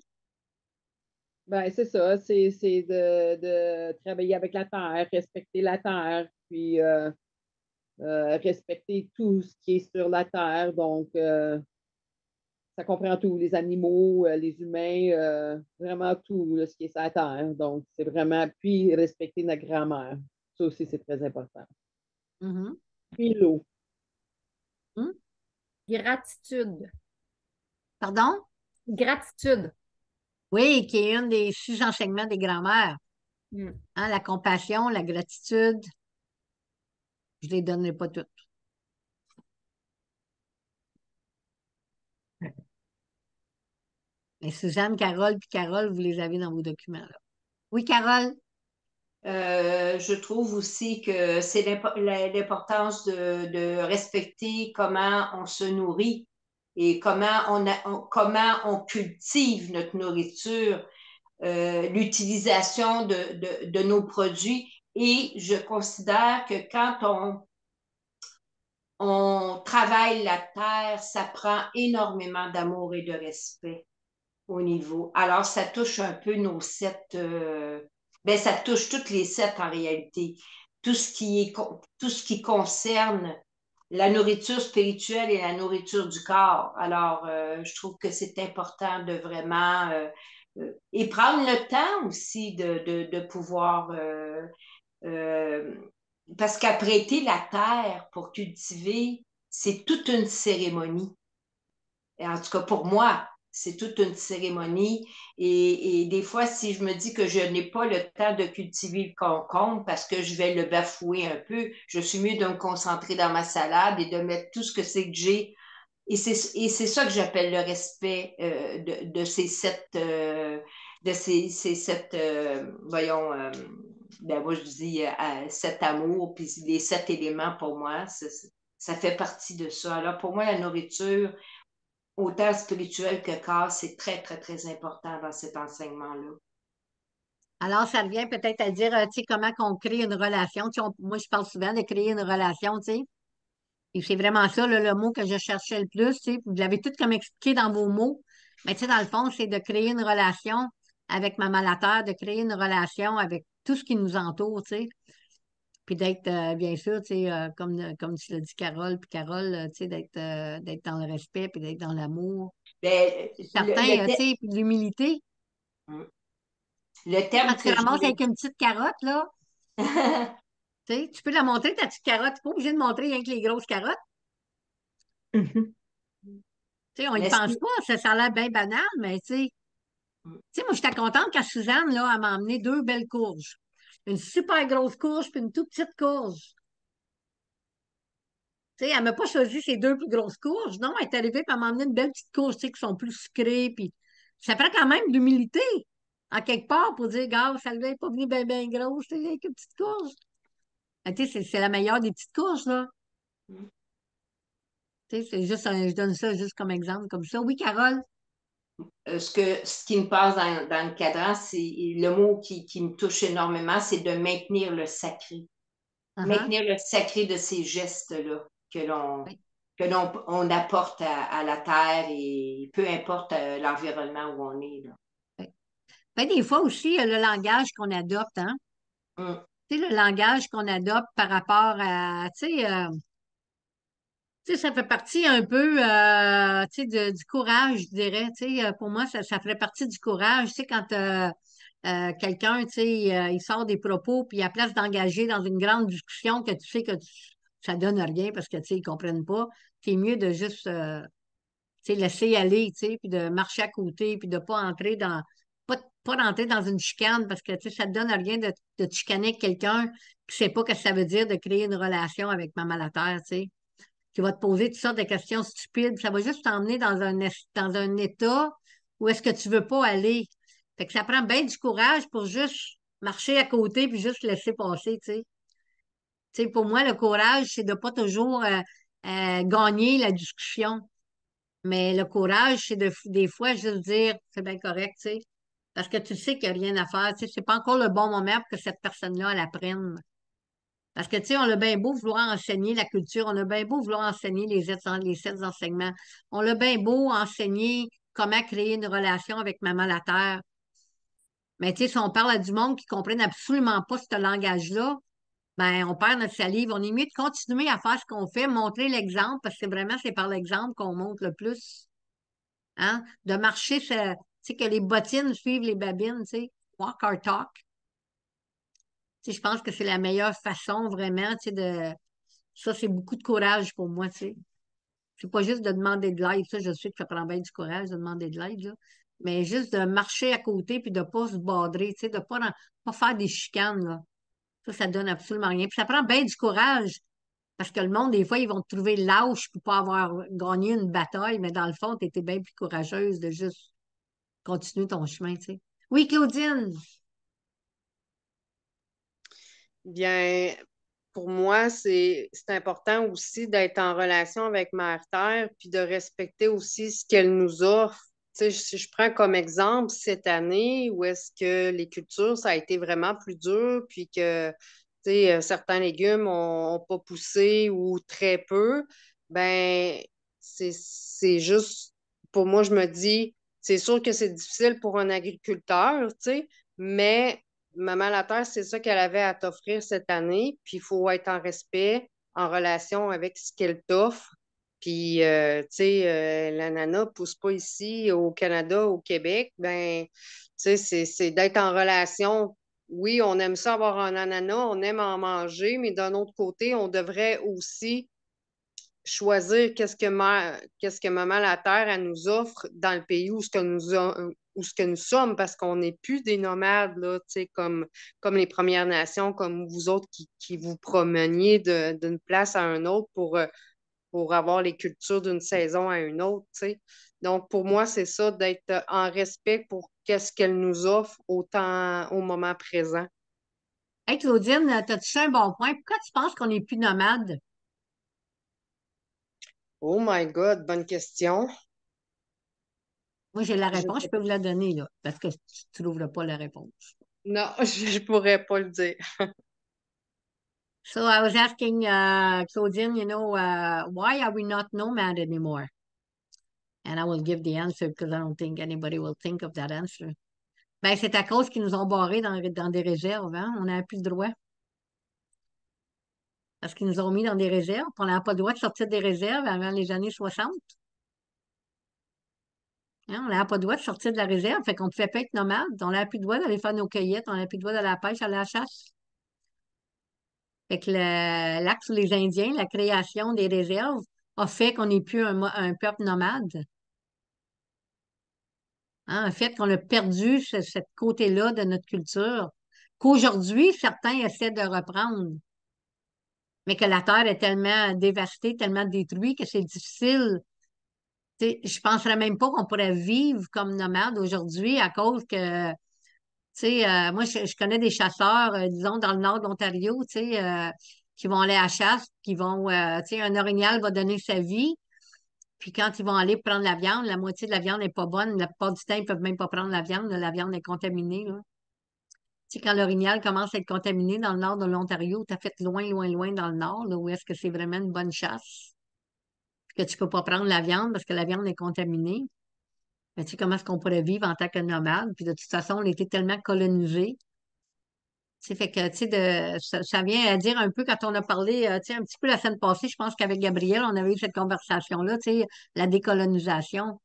Ben, c'est ça, c'est de travailler avec la terre, respecter la terre, puis respecter tout ce qui est sur la terre. Donc, ça comprend tout, les animaux, les humains, vraiment tout là, ce qui est sur la terre. Donc, c'est vraiment, puis respecter notre grand-mère. Ça aussi, c'est très important. Mhm. Puis l'eau. Gratitude. Pardon? Gratitude. Oui, qui est un des 6 enseignements des grands-mères. Mm. Hein, la compassion, la gratitude. Je ne les donnerai pas toutes. Mais Suzanne, Carole, puis Carole, vous les avez dans vos documents, là. Oui, Carole? Je trouve aussi que c'est l'importance de respecter comment on se nourrit et comment on cultive notre nourriture, l'utilisation de nos produits. Et je considère que quand on travaille la terre, ça prend énormément d'amour et de respect au niveau. Alors, ça touche un peu nos 7, ben, ça touche toutes les 7 en réalité. Tout ce qui concerne la nourriture spirituelle et la nourriture du corps. Alors, je trouve que c'est important de vraiment et prendre le temps aussi de pouvoir euh, parce qu'apprêter la terre pour cultiver, c'est toute une cérémonie. Et en tout cas, pour moi, c'est toute une cérémonie. Et des fois, si je me dis que je n'ai pas le temps de cultiver le concombre parce que je vais le bafouer un peu, je suis mieux de me concentrer dans ma salade et de mettre tout ce que c'est que j'ai. Et c'est ça que j'appelle le respect de ces 7, voyons, ben moi je dis 7 amours, puis les 7 éléments pour moi, ça fait partie de ça. Alors pour moi, la nourriture, autant spirituelle que corps, c'est très, très, très important dans cet enseignement-là. Alors, ça revient peut-être à dire, tu sais, comment qu'on crée une relation. Tu sais, moi, je parle souvent de créer une relation, tu sais. Et c'est vraiment ça, là, le mot que je cherchais le plus, tu sais. Vous l'avez tout comme expliqué dans vos mots. Mais tu sais, dans le fond, c'est de créer une relation avec Maman la Terre, de créer une relation avec tout ce qui nous entoure, tu sais. Puis d'être, bien sûr, tu sais, comme tu l'as dit, Carole, puis Carole, tu sais, d'être dans le respect, puis d'être dans l'amour. Ben, Certain, tu sais, puis de l'humilité. le Quand terme tu te que je ramasses voulais avec une petite carotte, là, tu sais, tu peux la montrer, ta petite carotte. Tu n'es pas obligé de montrer rien que les grosses carottes. Mhm. Tu sais, on y mais ce pense qui- pas, ça a l'air bien banal, mais moi, j'étais contente quand Suzanne, là, elle m'a emmené 2 belles courges. Une super grosse courge, puis une toute petite courge. Tu sais, elle m'a pas choisi ses 2 plus grosses courges. Non, elle est arrivée, puis elle m'a emmené une belle petite courge, tu sais, qui sont plus sucrées, puis ça prend quand même de l'humilité, en quelque part, pour dire, gars, celle-là n'est pas venue bien, bien grosse, tu sais, avec une petite courge. Ah, tu sais, c'est la meilleure des petites courges, là. Tu sais, c'est juste je donne ça juste comme exemple, comme ça. Oui, Carole? ce qui me passe dans le cadran, c'est le mot qui me touche énormément, c'est de maintenir le sacré. Uh-huh. Maintenir le sacré de ces gestes-là que l'on Oui. on apporte à la Terre et peu importe l'environnement où on est, là. Ben, des fois aussi, il y a le langage qu'on adopte, hein? Hum. Tu sais, le langage qu'on adopte par rapport à, tu sais, ça fait partie un peu, tu sais, du courage, je dirais. Tu sais, pour moi, ça fait partie du courage. Tu sais, quand quelqu'un, tu sais, il sort des propos, puis à place d'engager dans une grande discussion que tu sais que ça donne rien parce que, tu sais, ils comprennent pas, c'est mieux de juste, tu sais, laisser aller, tu sais, puis de marcher à côté, puis de pas entrer pas rentrer dans une chicane parce que, tu sais, ça te donne rien de te chicaner avec quelqu'un qui sait pas ce que ça veut dire de créer une relation avec Maman la Terre, tu sais, qui va te poser toutes sortes de questions stupides. Ça va juste t'emmener dans un état où est-ce que tu veux pas aller. Fait que ça prend bien du courage pour juste marcher à côté puis juste laisser passer, tu sais. Tu sais, pour moi, le courage, c'est de pas toujours gagner la discussion. Mais le courage, c'est des fois juste dire, c'est bien correct, tu sais. Parce que tu sais qu'il n'y a rien à faire. Tu sais, c'est pas encore le bon moment pour que cette personne-là, elle apprenne. Parce que, tu sais, on a bien beau vouloir enseigner la culture, on a bien beau vouloir enseigner les 7 enseignements, on a bien beau enseigner comment créer une relation avec Maman la Terre. Mais, tu sais, si on parle à du monde qui ne comprennent absolument pas ce langage-là, ben, on perd notre salive. On est mieux de continuer à faire ce qu'on fait, montrer l'exemple, parce que vraiment, c'est par l'exemple qu'on montre le plus. Hein? De marcher, tu sais, que les bottines suivent les babines, tu sais. Walk our talk. Tu sais, je pense que c'est la meilleure façon, vraiment, tu sais, de. Ça, c'est beaucoup de courage pour moi, tu sais. C'est pas juste de demander de l'aide. Ça, je sais que ça prend bien du courage de demander de l'aide, là. Mais juste de marcher à côté puis de pas se badrer, tu sais, de pas faire des chicanes, là. Ça donne absolument rien. Puis ça prend bien du courage. Parce que le monde, des fois, ils vont te trouver lâche pour pas avoir gagné une bataille, mais dans le fond, tu étais bien plus courageuse de juste continuer ton chemin, tu sais. Oui, Claudine. Bien, pour moi, c'est important aussi d'être en relation avec Mère Terre, puis de respecter aussi ce qu'elle nous offre. Tu sais, si je prends comme exemple cette année où est-ce que les cultures, ça a été vraiment plus dur, puis que tu sais, certains légumes ont pas poussé ou très peu, ben c'est juste, pour moi, je me dis, c'est sûr que c'est difficile pour un agriculteur, tu sais, mais Maman la Terre, c'est ça qu'elle avait à t'offrir cette année, puis il faut être en respect, en relation avec ce qu'elle t'offre. Puis, tu sais, l'ananas ne pousse pas ici au Canada, au Québec. Ben, tu sais, c'est d'être en relation. Oui, on aime ça avoir un ananas, on aime en manger, mais d'un autre côté, on devrait aussi choisir qu'est-ce que Maman la Terre elle nous offre dans le pays où ce que nous sommes, parce qu'on n'est plus des nomades, là, comme les Premières Nations, comme vous autres qui vous promeniez d'une place à une autre pour avoir les cultures d'une saison à une autre, tu sais. Donc, pour moi, c'est ça, d'être en respect pour qu'est-ce qu'elle nous offre au moment présent. Hey, Claudine, t'as-tu un bon point? Pourquoi tu penses qu'on n'est plus nomade? Oh my God, bonne question. Moi, j'ai la Je réponse, je sais peux pas. vous la donner, là, parce que tu trouveras pas la réponse. Non, je pourrais pas le dire. So I was asking Claudine, why are we not nomad anymore? And I will give the answer because I don't think anybody will think of that answer. Ben, c'est à cause qu'ils nous ont barrés dans des réserves, hein? On n'a plus le droit. Parce qu'ils nous ont mis dans des réserves, puis on n'a pas le droit de sortir des réserves avant les années 60. Hein? On n'a pas le droit de sortir de la réserve, fait qu'on ne pouvait pas être nomade. On n'a plus le droit d'aller faire nos cueillettes, on n'a plus le droit d'aller à la pêche, aller à la chasse. Fait que l'acte sur les Indiens, la création des réserves, a fait qu'on n'est plus un peuple nomade. Hein? En fait, qu'on a perdu ce côté-là de notre culture, qu'aujourd'hui, certains essaient de reprendre, mais que la terre est tellement dévastée, tellement détruite que c'est difficile. Tu sais, je ne penserais même pas qu'on pourrait vivre comme nomade aujourd'hui à cause que, tu sais, moi, je connais des chasseurs, disons, dans le nord de l'Ontario, tu sais, qui vont aller à la chasse, qui vont, tu sais, un orignal va donner sa vie, puis quand ils vont aller prendre la viande, la moitié de la viande n'est pas bonne. La plupart du temps, ils ne peuvent même pas prendre la viande est contaminée, là. Tu sais, quand l'orignal commence à être contaminé dans le nord de l'Ontario, tu as fait loin, loin, loin dans le nord, là, où est-ce que c'est vraiment une bonne chasse. que tu ne peux pas prendre la viande parce que la viande est contaminée. Mais tu sais, comment est-ce qu'on pourrait vivre en tant que nomade? Puis de toute façon, on était tellement colonisés. Tu sais, fait que, tu sais, ça vient à dire un peu quand on a parlé, tu sais, un petit peu la semaine passée, je pense qu'avec Gabriel, on avait eu cette conversation-là, tu sais, la décolonisation.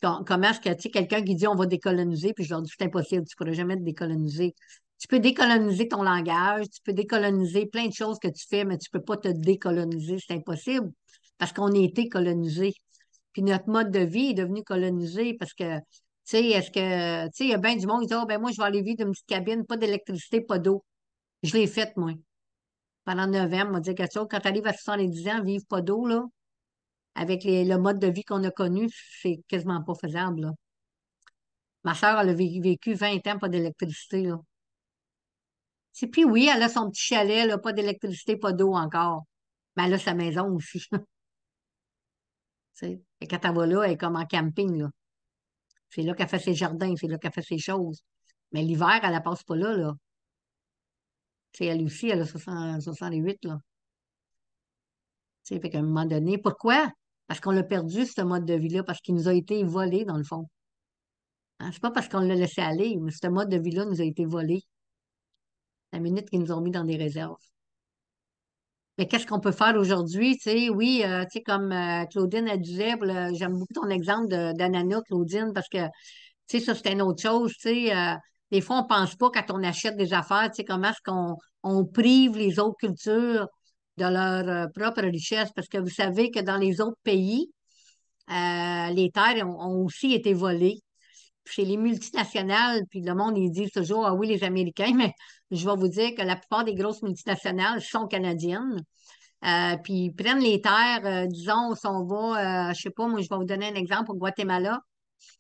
Comment est-ce que, tu sais, quelqu'un qui dit on va décoloniser, puis je leur dis c'est impossible, tu ne pourras jamais te décoloniser. Tu peux décoloniser ton langage, tu peux décoloniser plein de choses que tu fais, mais tu ne peux pas te décoloniser, c'est impossible, parce qu'on a été colonisé. Puis notre mode de vie est devenu colonisé parce que, tu sais, tu sais, il y a bien du monde qui dit, oh, ben moi, je vais aller vivre dans une petite cabine, pas d'électricité, pas d'eau. Je l'ai faite, moi. Pendant 9 ans, on m'a dit quelque chose. Quand tu arrives à 70 ans, vivre pas d'eau, là, avec le mode de vie qu'on a connu, c'est quasiment pas faisable, là. Ma soeur, elle a vécu 20 ans, pas d'électricité, là. Puis oui, elle a son petit chalet, là, pas d'électricité, pas d'eau encore. Mais elle a sa maison aussi. Tu sais. Et quand elle va là, elle est comme en camping, là. C'est là qu'elle fait ses jardins, c'est là qu'elle fait ses choses. Mais l'hiver, elle ne passe pas là, là. Tu sais, elle aussi, elle a 68, là. Tu sais, fait qu'à un moment donné, pourquoi? Parce qu'on l'a perdu, ce mode de vie-là, parce qu'il nous a été volé, dans le fond. Hein? C'est pas parce qu'on l'a laissé aller, mais ce mode de vie-là nous a été volé. La minute qu'ils nous ont mis dans des réserves. Mais qu'est-ce qu'on peut faire aujourd'hui? Tu sais, oui, tu sais, comme Claudine, elle disait, j'aime beaucoup ton exemple d'ananas, Claudine, parce que, tu sais, ça, c'est une autre chose. Tu sais, des fois, on pense pas quand on achète des affaires, tu sais, comment est-ce qu'on prive les autres cultures de leur propre richesse. Parce que vous savez que dans les autres pays, les terres ont aussi été volées. Puis chez les multinationales, puis le monde, ils disent toujours, ah oui, les Américains, mais je vais vous dire que la plupart des grosses multinationales sont canadiennes. Puis ils prennent les terres, disons, si on va, je sais pas, moi, je vais vous donner un exemple au Guatemala.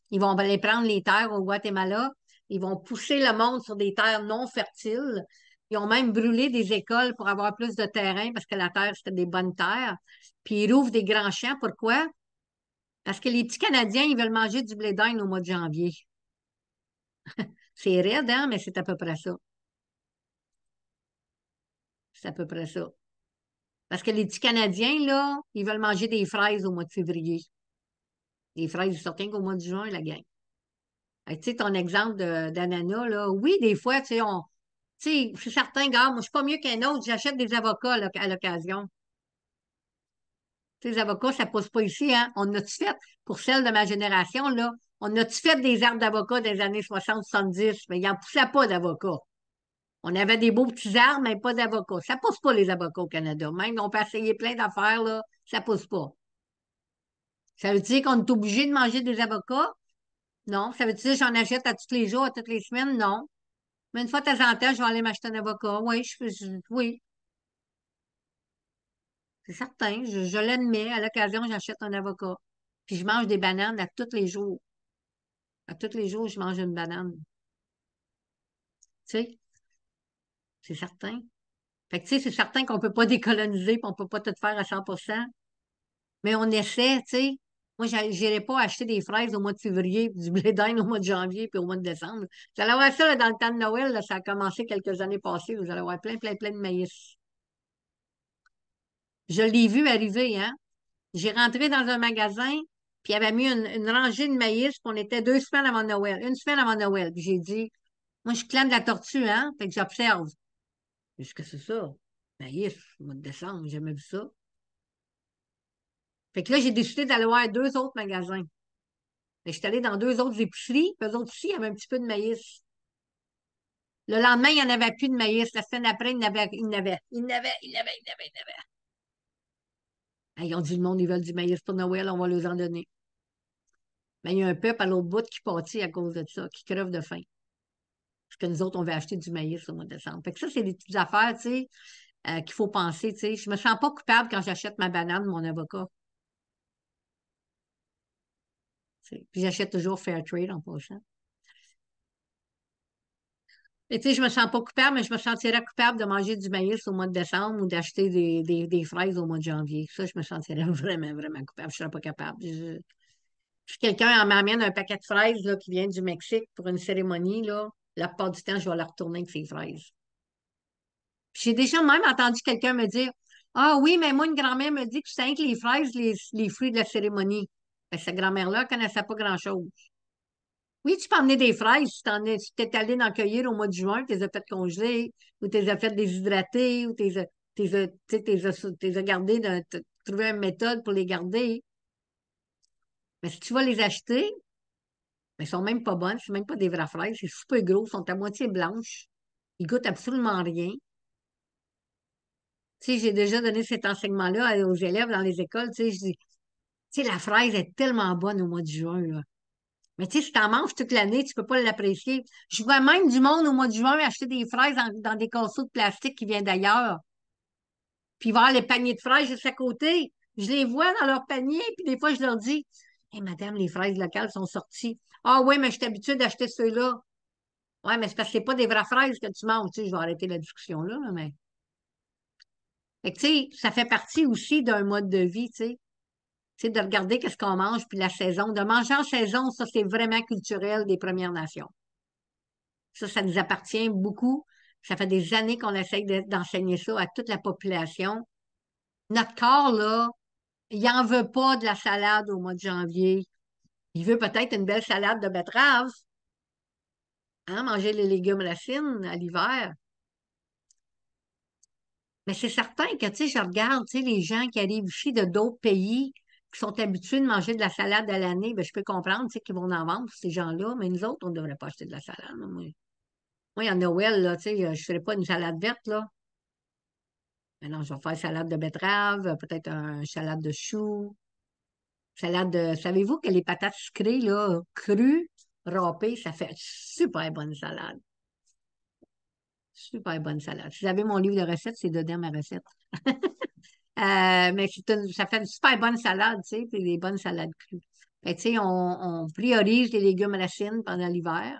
Ils vont aller prendre les terres au Guatemala. Ils vont pousser le monde sur des terres non fertiles. Ils ont même brûlé des écoles pour avoir plus de terrain parce que la terre, c'était des bonnes terres. Puis ils rouvrent des grands champs. Pourquoi? Parce que les petits Canadiens, ils veulent manger du blé d'Inde au mois de janvier. C'est raide, hein, mais c'est à peu près ça. C'est à peu près ça. Parce que les petits Canadiens, là, ils veulent manger des fraises au mois de février. Les fraises, ils sortent rien qu'au mois de juin, la gang. Tu sais, ton exemple d'ananas, là, oui, des fois, tu sais, tu sais, c'est certain, gars, moi, je suis pas mieux qu'un autre, j'achète des avocats à l'occasion. Tu sais, les avocats, ça pousse pas ici, hein. On a-tu fait, pour celles de ma génération, là, on a-tu fait des arbres d'avocats des années 60, 70, mais il n'en poussait pas d'avocats. On avait des beaux petits arbres, mais pas d'avocats. Ça pousse pas les avocats au Canada. Même, on peut essayer plein d'affaires, là, ça pousse pas. Ça veut dire qu'on est obligé de manger des avocats? Non. Ça veut dire que j'en achète à tous les jours, à toutes les semaines? Non. Mais une fois de temps en temps, je vais aller m'acheter un avocat. Oui, oui, c'est certain. Je l'admets. À l'occasion, j'achète un avocat. Puis je mange des bananes à tous les jours. À tous les jours, je mange une banane. Tu sais, c'est certain. Fait que, tu sais, c'est certain qu'on ne peut pas décoloniser, puis on ne peut pas tout faire à 100%. Mais on essaie, tu sais. Moi, je n'irai pas acheter des fraises au mois de février, puis du blé d'Inde au mois de janvier, puis au mois de décembre. Vous allez voir ça là, dans le temps de Noël, là, ça a commencé quelques années passées. Vous allez voir plein, plein, plein de maïs. Je l'ai vu arriver, hein. J'ai rentré dans un magasin, puis il avait mis une rangée de maïs, puis on était 2 semaines avant Noël, une semaine avant Noël. Puis j'ai dit, moi, je suis clan de la tortue, hein. Fait que j'observe. Qu'est-ce que c'est ça? Maïs, au mois de décembre, j'ai jamais vu ça. Fait que là, j'ai décidé d'aller voir 2 autres magasins. Je suis allée dans 2 autres épiceries, puis eux autres aussi, il y avait un petit peu de maïs. Le lendemain, il n'y en avait plus de maïs. La semaine après, il y en avait. Ils ont dit, le monde, ils veulent du maïs pour Noël, on va leur en donner. Mais il y a un peuple à l'autre bout qui pâtit à cause de ça, qui crève de faim. Parce que nous autres, on veut acheter du maïs au mois de décembre. Fait que ça, c'est des petites affaires, tu sais, qu'il faut penser, tu sais. Je me sens pas coupable quand j'achète ma banane, mon avocat. Tu sais. Puis j'achète toujours Fairtrade en passant. Et tu sais, je me sens pas coupable, mais je me sentirais coupable de manger du maïs au mois de décembre ou d'acheter des fraises au mois de janvier. Ça, je me sentirais vraiment, vraiment coupable. Je serais pas capable. Si quelqu'un m'amène un paquet de fraises là, qui vient du Mexique pour une cérémonie, là, la plupart du temps, je vais la retourner avec ces fraises. Puis j'ai déjà même entendu quelqu'un me dire, Ah oui, mais moi, une grand-mère me dit que c'est rien que les fraises, les fruits de la cérémonie. Ben, cette grand-mère-là ne connaissait pas grand-chose. Oui, tu peux emmener des fraises si t'es allé en cueillir au mois de juin, tu les as fait congeler, ou tu les as fait déshydrater, ou tu les as gardées, t'as trouvé une méthode pour les garder. Mais si tu vas les acheter, ben, ils sont même pas bonnes, c'est même pas des vraies fraises, c'est super gros, ils sont à moitié blanches. Ils goûtent absolument rien. Tu sais, j'ai déjà donné cet enseignement-là aux élèves dans les écoles, tu sais, je dis, tu sais, la fraise est tellement bonne au mois de juin, là. Mais tu sais, si tu en manges toute l'année, tu peux pas l'apprécier. Je vois même du monde au mois de juin acheter des fraises dans des casseaux de plastique qui viennent d'ailleurs. Puis voir les paniers de fraises juste à côté. Je les vois dans leur panier, puis des fois, je leur dis, Hé, madame, les fraises locales sont sorties. Ah oui, mais je suis habituée d'acheter ceux-là. Ouais, mais c'est parce que c'est pas des vraies fraises que tu manges. Tu sais, je vais arrêter la discussion là, mais. Fait que, tu sais, ça fait partie aussi d'un mode de vie, tu sais. Tu sais, de regarder qu'est-ce qu'on mange, puis la saison. De manger en saison, ça, c'est vraiment culturel des Premières Nations. Ça nous appartient beaucoup. Ça fait des années qu'on essaye d'enseigner ça à toute la population. Notre corps, là, il n'en veut pas de la salade au mois de janvier. Il veut peut-être une belle salade de betterave, hein, manger les légumes racines à l'hiver. Mais c'est certain que, tu sais, je regarde, tu sais, les gens qui arrivent ici de d'autres pays, qui sont habitués de manger de la salade à l'année, ben, je peux comprendre, tu sais, qu'ils vont en vendre, ces gens-là, mais nous autres, on ne devrait pas acheter de la salade, là, moi, à Noël, là, tu sais, je ne ferais pas une salade verte, là. Mais non, je vais faire salade de betterave, peut-être un salade de choux, salade de... Savez-vous que les patates sucrées, là, crues, râpées, ça fait une super bonne salade. Super bonne salade. Si vous avez mon livre de recettes, c'est dedans ma recette. Mais ça fait une super bonne salade, tu sais, puis des bonnes salades crues. Fait que, tu sais, on priorise les légumes racines pendant l'hiver.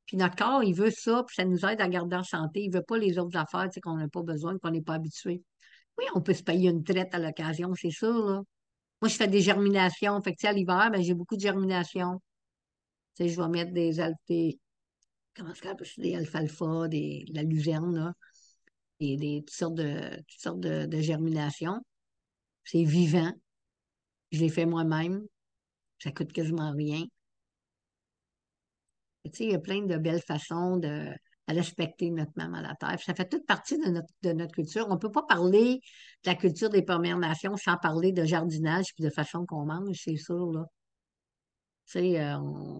Puis notre corps, il veut ça, puis ça nous aide à garder en santé. Il veut pas les autres affaires, tu sais, qu'on n'a pas besoin, qu'on n'est pas habitué. Oui, on peut se payer une traite à l'occasion, c'est sûr, là. Moi, je fais des germinations. Fait que, tu sais, à l'hiver, ben, j'ai beaucoup de germinations. Tu sais, je vais mettre comment ça s'appelle? Des alfalfa, de la luzerne, là, toutes sortes de germinations. C'est vivant. Je les fais moi-même. Ça coûte quasiment rien. Tu sais, il y a plein de belles façons de respecter notre maman la terre. Puis ça fait toute partie de notre culture. On ne peut pas parler de la culture des Premières Nations sans parler de jardinage puis de façon qu'on mange, c'est sûr, là. Tu sais,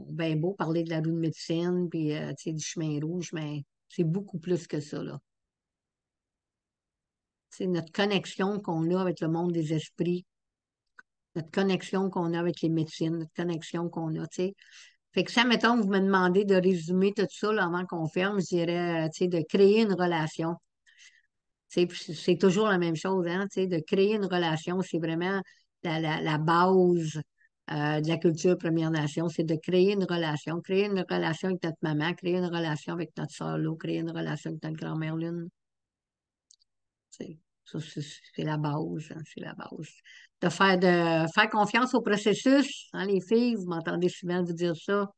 ben beau parler de la roue de médecine puis tu sais, du chemin rouge, mais c'est beaucoup plus que ça, là. C'est notre connexion qu'on a avec le monde des esprits, notre connexion qu'on a avec les médecines, notre connexion qu'on a, tu sais. Fait que ça, mettons, vous me demandez de résumer tout ça là, avant qu'on ferme, je dirais, tu sais, de créer une relation. Tu sais, puis c'est toujours la même chose, hein, tu sais, de créer une relation, c'est vraiment la base de la culture Première Nation, c'est de créer une relation avec notre maman, créer une relation avec notre soeur Lo, créer une relation avec notre grand-mère Lune. Tu sais, ça, c'est la base, hein, c'est la base. De faire confiance au processus, hein, les filles, vous m'entendez souvent vous dire ça.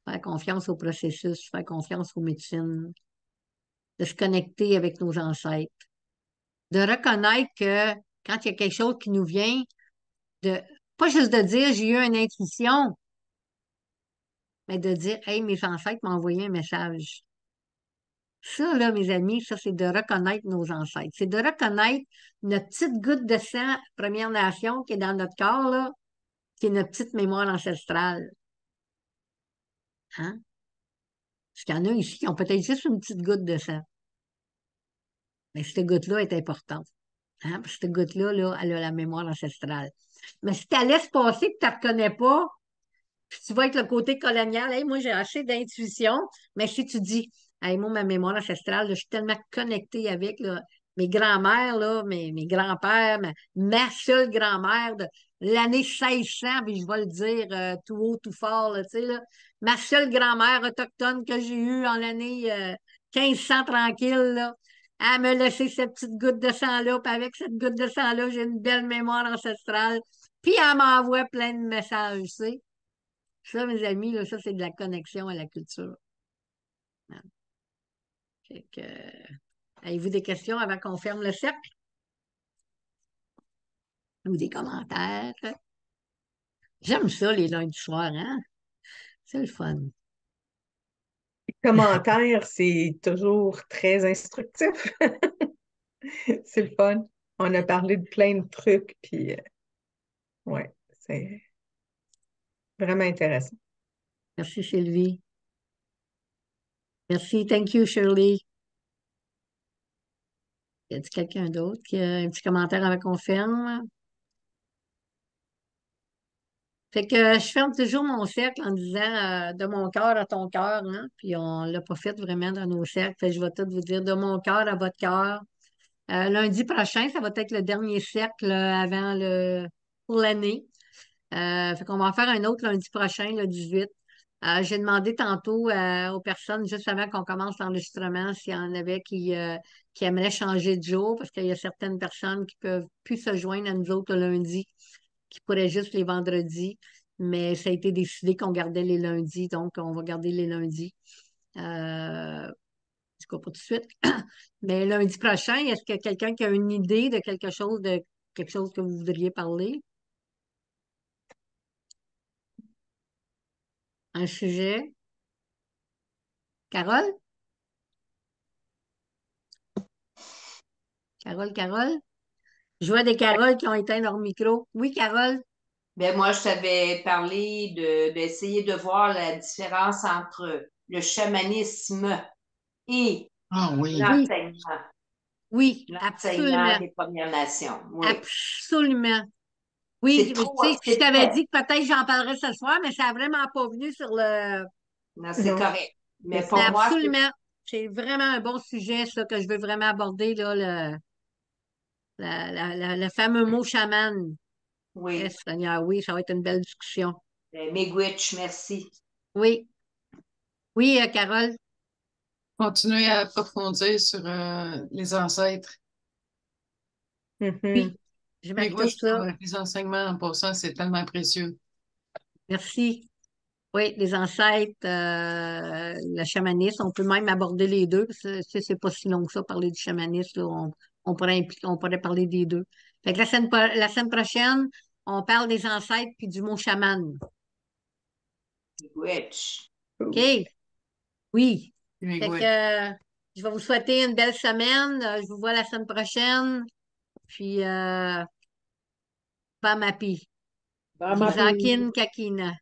Faire confiance au processus, faire confiance aux médecines, de se connecter avec nos ancêtres, de reconnaître que quand il y a quelque chose qui nous vient, de pas juste de dire j'ai eu une intuition, mais de dire hey, mes ancêtres m'ont envoyé un message. Ça, là, mes amis, ça, c'est de reconnaître nos ancêtres. C'est de reconnaître notre petite goutte de sang Première Nation qui est dans notre corps, là, qui est notre petite mémoire ancestrale. Hein? Parce qu'il y en a ici qui ont peut-être juste une petite goutte de sang. Mais cette goutte-là est importante. Hein? Parce que cette goutte-là, là, elle a la mémoire ancestrale. Mais si tu la laisses passer et que tu ne la reconnais pas, puis tu vas avec le côté colonial, hey, moi j'ai assez d'intuition, mais si tu dis, hey, moi, ma mémoire ancestrale, là, je suis tellement connectée avec là, mes grands-mères, là, mes grands-pères, ma seule grand-mère de l'année 1600, puis je vais le dire tout haut, tout fort, là, tu sais, là, ma seule grand-mère autochtone que j'ai eue en l'année 1500 tranquille, là, elle me laissé cette petite goutte de sang-là, puis avec cette goutte de sang-là, j'ai une belle mémoire ancestrale, puis elle m'envoie plein de messages, tu sais. Ça, mes amis, là, ça, c'est de la connexion à la culture. Hein. Fait que, avez-vous des questions avant qu'on ferme le cercle? ou des commentaires. J'aime ça les lundis soirs, hein? C'est le fun. Les commentaires, c'est toujours très instructif. C'est le fun. On a parlé de plein de trucs, puis ouais, c'est vraiment intéressant. Merci, Sylvie. Merci. Thank you, Shirley. Y a-t-il quelqu'un d'autre qui a un petit commentaire avec confirme? Fait que je ferme toujours mon cercle en disant de mon cœur à ton cœur, hein? Puis on l'a pas fait vraiment dans nos cercles. Fait que je vais tout vous dire de mon cœur à votre cœur. Lundi prochain, ça va être le dernier cercle avant pour l'année. Fait qu'on va en faire un autre lundi prochain, le 18. J'ai demandé tantôt aux personnes, juste avant qu'on commence l'enregistrement, s'il y en avait qui aimeraient changer de jour, parce qu'il y a certaines personnes qui peuvent plus se joindre à nous autres le lundi, qui pourraient juste les vendredis. Mais ça a été décidé qu'on gardait les lundis, donc on va garder les lundis. En tout cas, pas tout de suite. Mais lundi prochain, est-ce qu'il y a quelqu'un qui a une idée de quelque chose que vous voudriez parler? Un sujet? Carole? Carole? Je vois des Caroles qui ont éteint leur micro. Oui, Carole? Ben moi, je t'avais parlé d'essayer de voir la différence entre le chamanisme et Ah oui. Oui, l'enseignement, oui, l'enseignement absolument. des Premières Nations. Oui. Absolument. Oui, C'est mais trop, tu sais, je c'est t'avais très, dit que peut-être j'en parlerais ce soir, mais ça n'a vraiment pas venu sur le. non, c'est Non, correct. c'est Mais Mais pour ça. moi, c'est, absolument. C'est vraiment un bon sujet, ça, que je veux vraiment aborder, là, le fameux mot chaman. Eh, oui. Seigneur, oui, ça va être une belle discussion. Miigwech, merci. Oui, oui, Carole. Continuer à approfondir sur les ancêtres. Mhm. Oui, je Mais marque moi, tout je ça. trouve que les enseignements en passant, c'est tellement précieux. Merci. Oui, les ancêtres, le chamanisme, on peut même aborder les deux, parce que tu sais, c'est pas si long que ça, parler du chamanisme, là, on pourrait parler des deux. Fait que la semaine prochaine, on parle des ancêtres puis du mot chaman. Miigwech. OK? Oui. Mais Fait que ouais. je vais vous souhaiter une belle semaine. Je vous vois la semaine prochaine. Puis, Bamapi. Bamapi. Zakin Kakina.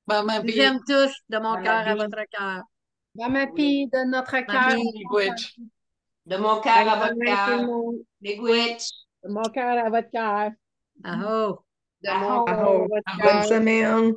Maman, Je vous puis, aime tous de mon cœur à Mamabi, votre cœur. oui. Bamapi, de notre cœur. Mapi. Miigwech. De mon Bye cœur à votre bye tout le cœur. monde. Oui. Miigwech. De mon cœur à votre cœur. Aho. De mon Aho. cœur, Ah, votre bonne cœur. semaine.